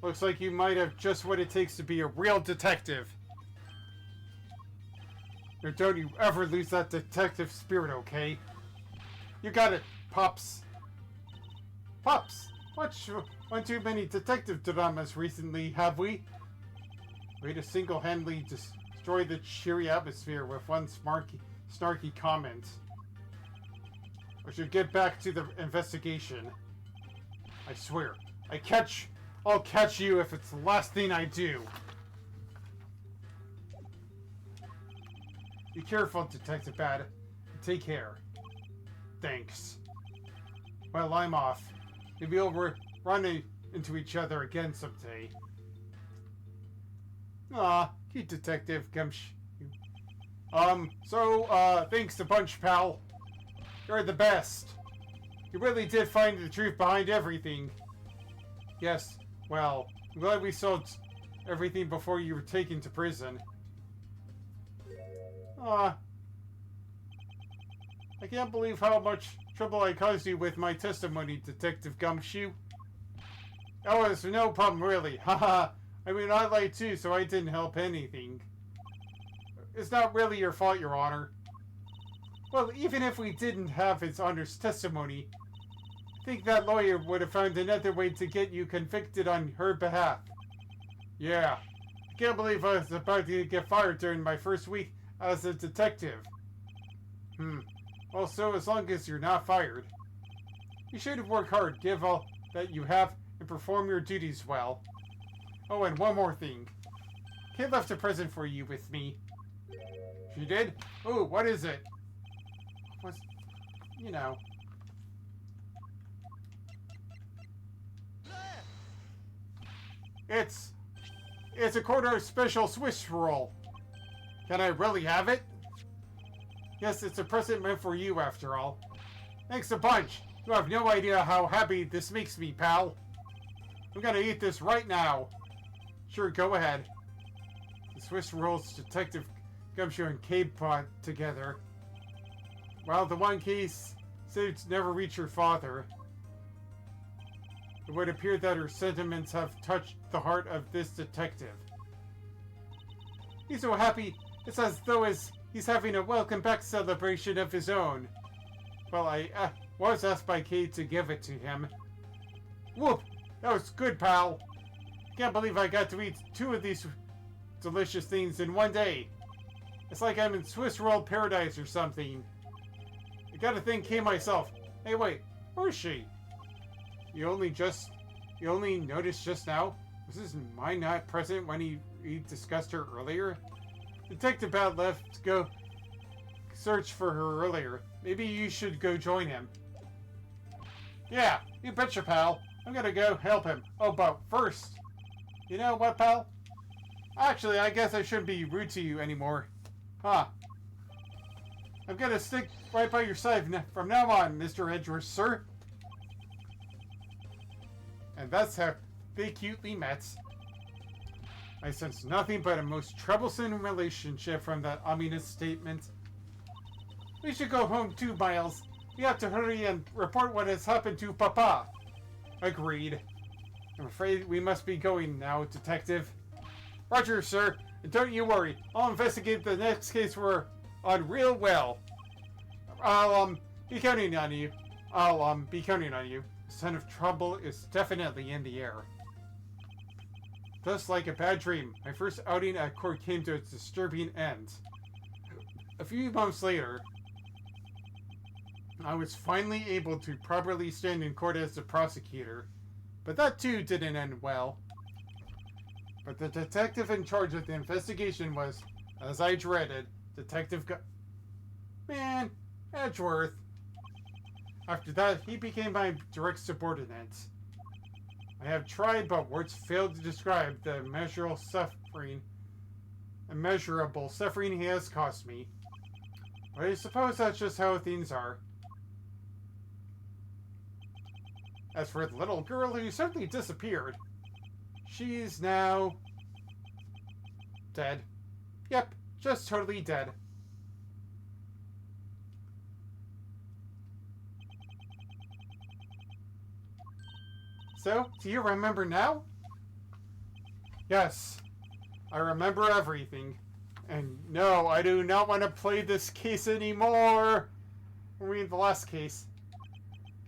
Looks like you might have just what it takes to be a real detective. Now don't you ever lose that detective spirit, okay? You got it, Pops. Pops, one too many detective dramas recently, have we? Way to single-handedly destroy the cheery atmosphere with one snarky comment. We should get back to the investigation. I swear, I'll catch you if it's the last thing I do. Be careful, Detective Bad. Take care. Thanks. Well, I'm off. Maybe we'll run into each other again someday. Aw, cute Detective Gumsh. Thanks a bunch, pal. You're the best. You really did find the truth behind everything. Yes, well, I'm glad we solved everything before you were taken to prison. I can't believe how much trouble I caused you with my testimony, Detective Gumshoe. That was no problem, really. Haha. I mean, I lied too, so I didn't help anything. It's not really your fault, Your Honor. Well, even if we didn't have His Honor's testimony, I think that lawyer would have found another way to get you convicted on her behalf. Yeah. I can't believe I was about to get fired during my first week as a detective. Well, so as long as you're not fired. You should work hard, give all that you have, and perform your duties well. Oh, and one more thing. Kate left a present for you with me. She did? Oh, what is it? You know. It's a quarter special Swiss roll. Can I really have it? Yes, it's a present meant for you, after all. Thanks a bunch. You have no idea how happy this makes me, pal. I'm gonna eat this right now. Sure, go ahead. The Swiss rolls Detective Gumshoe and Kay brought together. While the one case said it's never reached her father, it would appear that her sentiments have touched the heart of this detective. He's so happy, it's as though he's having a welcome back celebration of his own. Well, I was asked by Kay to give it to him. Whoop! That was good, pal. Can't believe I got to eat 2 of these delicious things in one day. It's like I'm in Swiss roll paradise or something. I gotta thank Kay myself. Hey, wait, where is she? You only noticed just now? Was this mine not present when he discussed her earlier? Detective Bad left to go search for her earlier. Maybe you should go join him. Yeah, you betcha, pal. I'm gonna go help him. Oh, but first, you know what, pal? Actually, I guess I shouldn't be rude to you anymore. Huh. I'm gonna stick right by your side from now on, Mr. Edgeworth, sir. And that's how they cutely met. I sense nothing but a most troublesome relationship from that ominous statement. We should go home too, Miles. We have to hurry and report what has happened to Papa. Agreed. I'm afraid we must be going now, Detective. Roger, sir. And don't you worry, I'll investigate the next case we're on real well. I'll be counting on you. I'll be counting on you. The scent of trouble is definitely in the air. Just like a bad dream, my first outing at court came to its disturbing end. A few months later, I was finally able to properly stand in court as the prosecutor, but that too didn't end well. But the detective in charge of the investigation was, as I dreaded, Edgeworth. After that, he became my direct subordinate. I have tried, but words fail to describe the immeasurable suffering he has caused me. But I suppose that's just how things are. As for the little girl who suddenly disappeared, she's now dead. Yep, just totally dead. So, do you remember now? Yes, I remember everything. And no, I do not want to play this case anymore. I mean, the last case.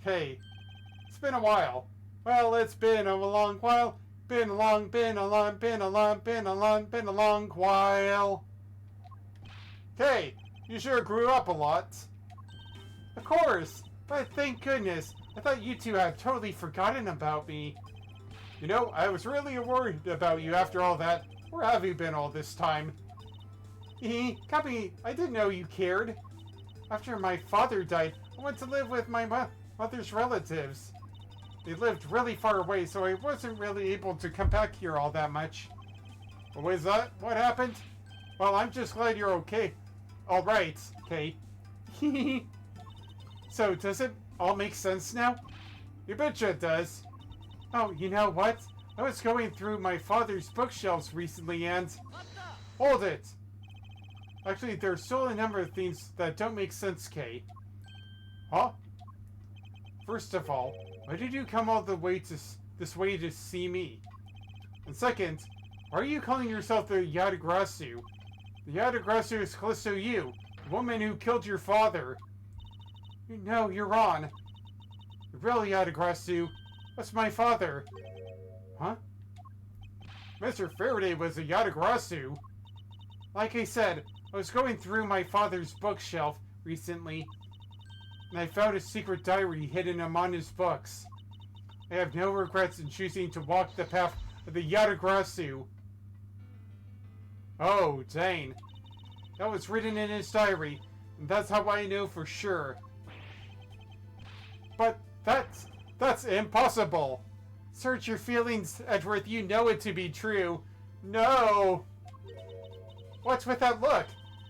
Okay, it's been a while. Well, it's been a long while. Been a long while. Okay, you sure grew up a lot. Of course, but thank goodness. I thought you two had totally forgotten about me. You know, I was really worried about you after all that. Where have you been all this time? Copy, I didn't know you cared. After my father died, I went to live with my mother's relatives. They lived really far away, so I wasn't really able to come back here all that much. But was that what happened? Well, I'm just glad you're okay. Alright, okay. So, does it all make sense now? You betcha it does. Oh, you know what? I was going through my father's bookshelves recently and... Hold it! Actually, there's still a number of things that don't make sense, Kay. Huh? First of all, why did you come all the way this way to see me? And second, why are you calling yourself the Yadagrasu? The Yadagrasu is Callisto Yu, the woman who killed your father. No, you're wrong. The real Yadagrasu was my father. Huh? Mr. Faraday was a Yadagrasu. Like I said, I was going through my father's bookshelf recently, and I found a secret diary hidden among his books. I have no regrets in choosing to walk the path of the Yadagrasu. Oh, dang. That was written in his diary, and that's how I know for sure. But that's impossible. Search your feelings, Edgeworth. You know it to be true. No. What's with that look?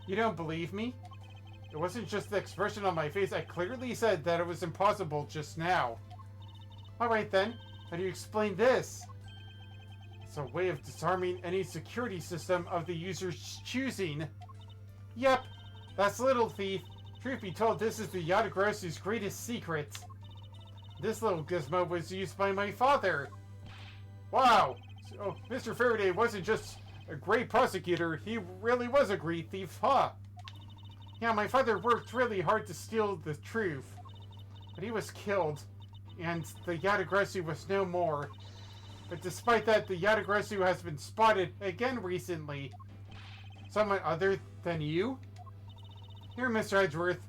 You don't believe me? It wasn't just the expression on my face. I clearly said that it was impossible just now. Alright then. How do you explain this? It's a way of disarming any security system of the user's choosing. Yep. That's Little Thief. Truth be told, this is the Yadagrasu's greatest secret. This little gizmo was used by my father. Wow. So, Mr. Faraday wasn't just a great prosecutor, he really was a great thief, huh? Yeah, my father worked really hard to steal the truth. But he was killed, and the Yadagrasu was no more. But despite that, the Yadagrasu has been spotted again recently. Someone other than you? Here, Mr. Edgeworth.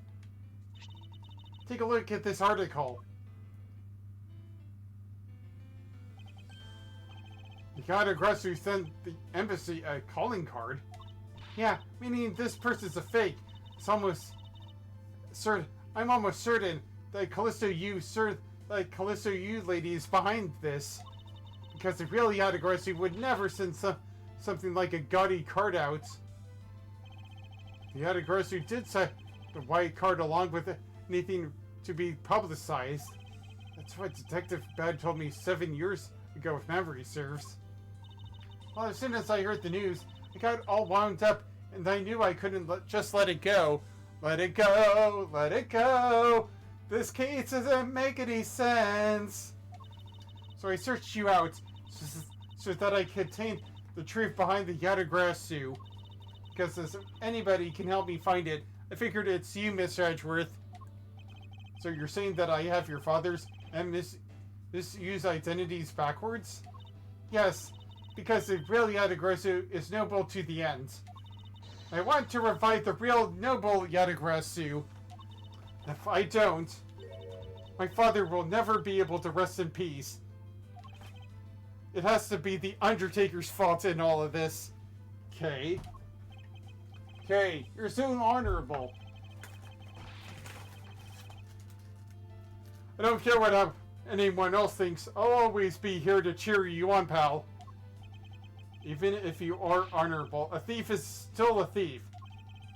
Take a look at this article. The Yadagrasu sent the embassy a calling card. Yeah, meaning this person's a fake. It's almost certain. I'm almost certain that Callisto Yu lady is behind this, because the real Yadagrasu would never send something like a gaudy card out. The Yadagrasu did send the white card along with anything to be publicized. That's what Detective Bad told me 7 years ago, if memory serves. Well, as soon as I heard the news, I got all wound up, and I knew I couldn't just let it go. Let it go, let it go. This case doesn't make any sense. So I searched you out so that I could obtain the truth behind the Yatagarasu. Because if anybody can help me find it, I figured it's you, Mr. Edgeworth. So you're saying that I have your father's and misuse identities backwards? Yes, because the real Yatagarasu is noble to the end. I want to revive the real noble Yatagarasu. If I don't, my father will never be able to rest in peace. It has to be the Undertaker's fault in all of this. Okay. Okay, you're so honorable. I don't care what anyone else thinks. I'll always be here to cheer you on, pal. Even if you are honorable, a thief is still a thief.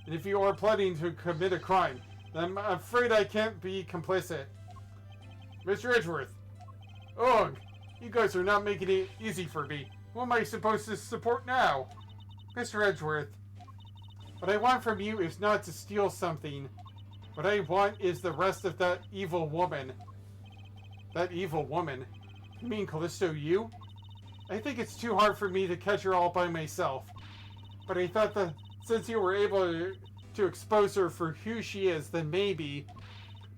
And if you are planning to commit a crime, then I'm afraid I can't be complicit. Mr. Edgeworth. Ugh, you guys are not making it easy for me. Who am I supposed to support now? Mr. Edgeworth, what I want from you is not to steal something. What I want is the rest of that evil woman. That evil woman? You mean Callisto you? I think it's too hard for me to catch her all by myself. But I thought that since you were able to expose her for who she is, then maybe...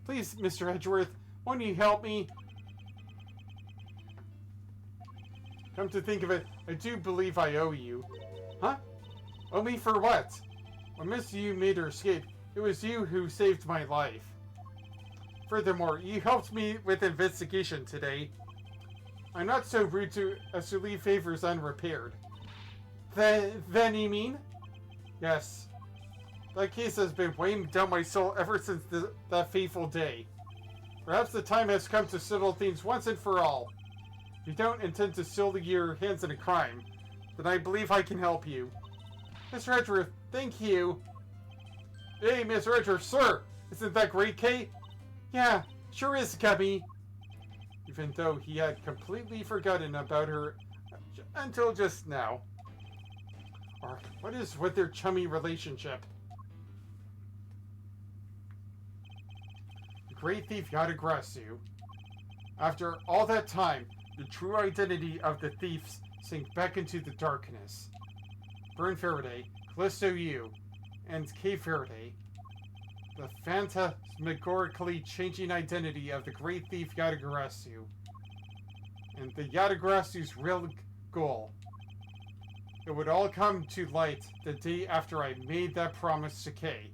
Please, Mr. Edgeworth, won't you help me? Come to think of it, I do believe I owe you. Huh? Owe me for what? When Miss Yu made her escape, it was you who saved my life. Furthermore, you helped me with investigation today. I'm not so rude as to leave favors unrepaired. Then you mean? Yes. That case has been weighing down my soul ever since that fateful day. Perhaps the time has come to settle things once and for all. If you don't intend to still your hands in a crime, then I believe I can help you. Mr. Edgeworth, thank you. Hey, Mr. Edgeworth, sir! Isn't that great, Kate? Yeah, sure is, Gabby. Even though he had completely forgotten about her until just now. Or what is with their chummy relationship? The great thief Yatagarasu. After all that time, the true identity of the thieves sank back into the darkness. Burn Faraday, Callisto Yu, and Kay Faraday. The phantasmagorically changing identity of the great thief Yatagarasu. And the Yatagarasu's real goal. It would all come to light the day after I made that promise to Kay.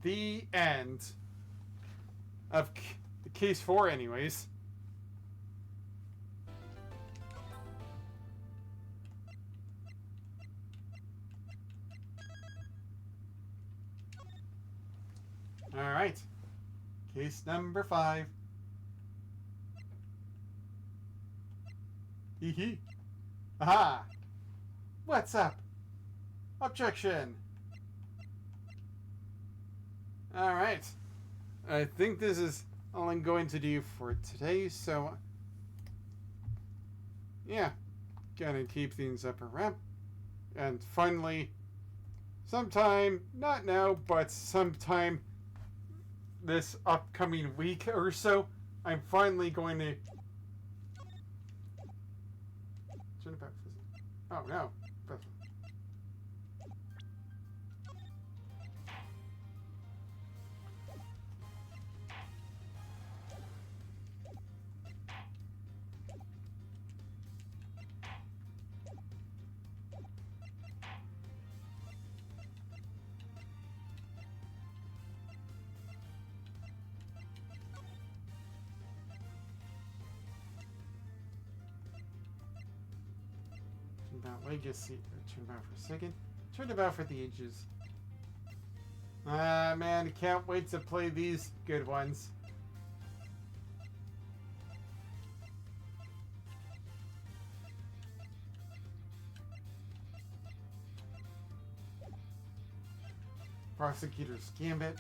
The end of case 4 anyways. Alright. Case number 5. Hee hee. Aha! What's up? Objection! Alright. I think this is all I'm going to do for today, so... yeah. Gonna keep things up a wrap. And finally, sometime, not now, but sometime this upcoming week or so, I'm finally going to... Turn it back. Oh, no. About legacy. Turn about for a second. Turn about for the ages. Ah, man, can't wait to play these good ones. Prosecutor's Gambit.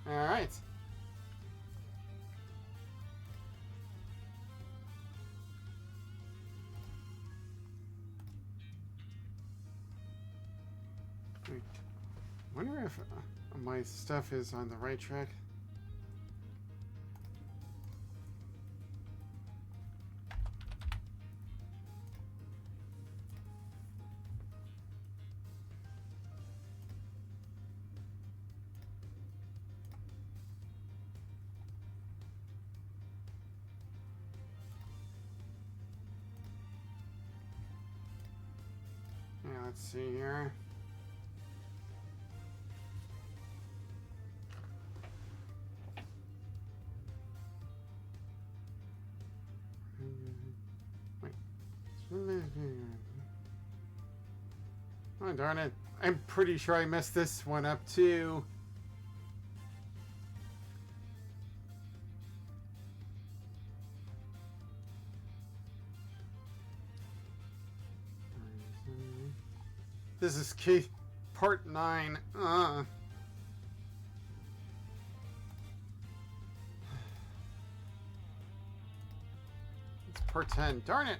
Alright. I wonder if my stuff is on the right track. Yeah, let's see here. Wait. Oh, darn it. I'm pretty sure I messed this one up too. This is key part 9. It's part 10. Darn it.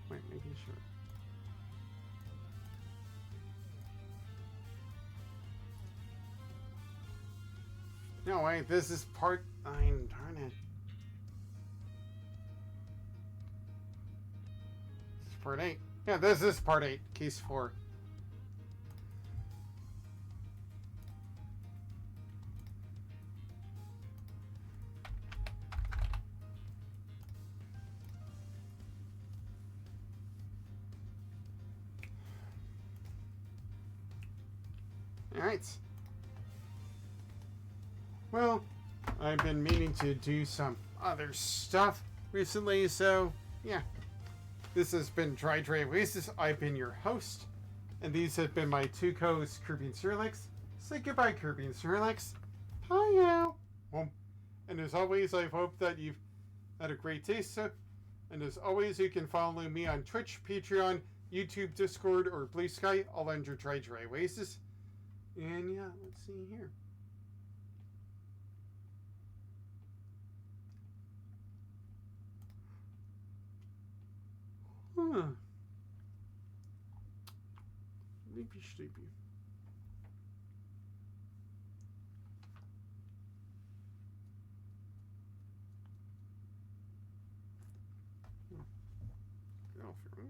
Wait, making sure. No, wait, this is part 9. Darn it. This is part 8. Yeah, this is part 8, case 4. Alright. Well, I've been meaning to do some other stuff recently, so yeah. This has been Dry Oasis. I've been your host, and these have been my 2 co-hosts, Kirby and Sirlex. Say goodbye, Kirby and Sirlex. Bye now. Well, and as always, I hope that you've had a great day. So, and as always, you can follow me on Twitch, Patreon, YouTube, Discord, or Blue Sky, all under Dry Oasis. And yeah, let's see here. Maybe sleepy. Get off here.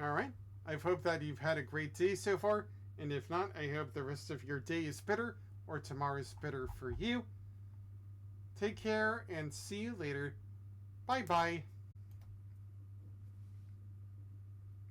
Alright, I hope that you've had a great day so far, and if not, I hope the rest of your day is better, or tomorrow's better for you. Take care, and see you later. Bye-bye.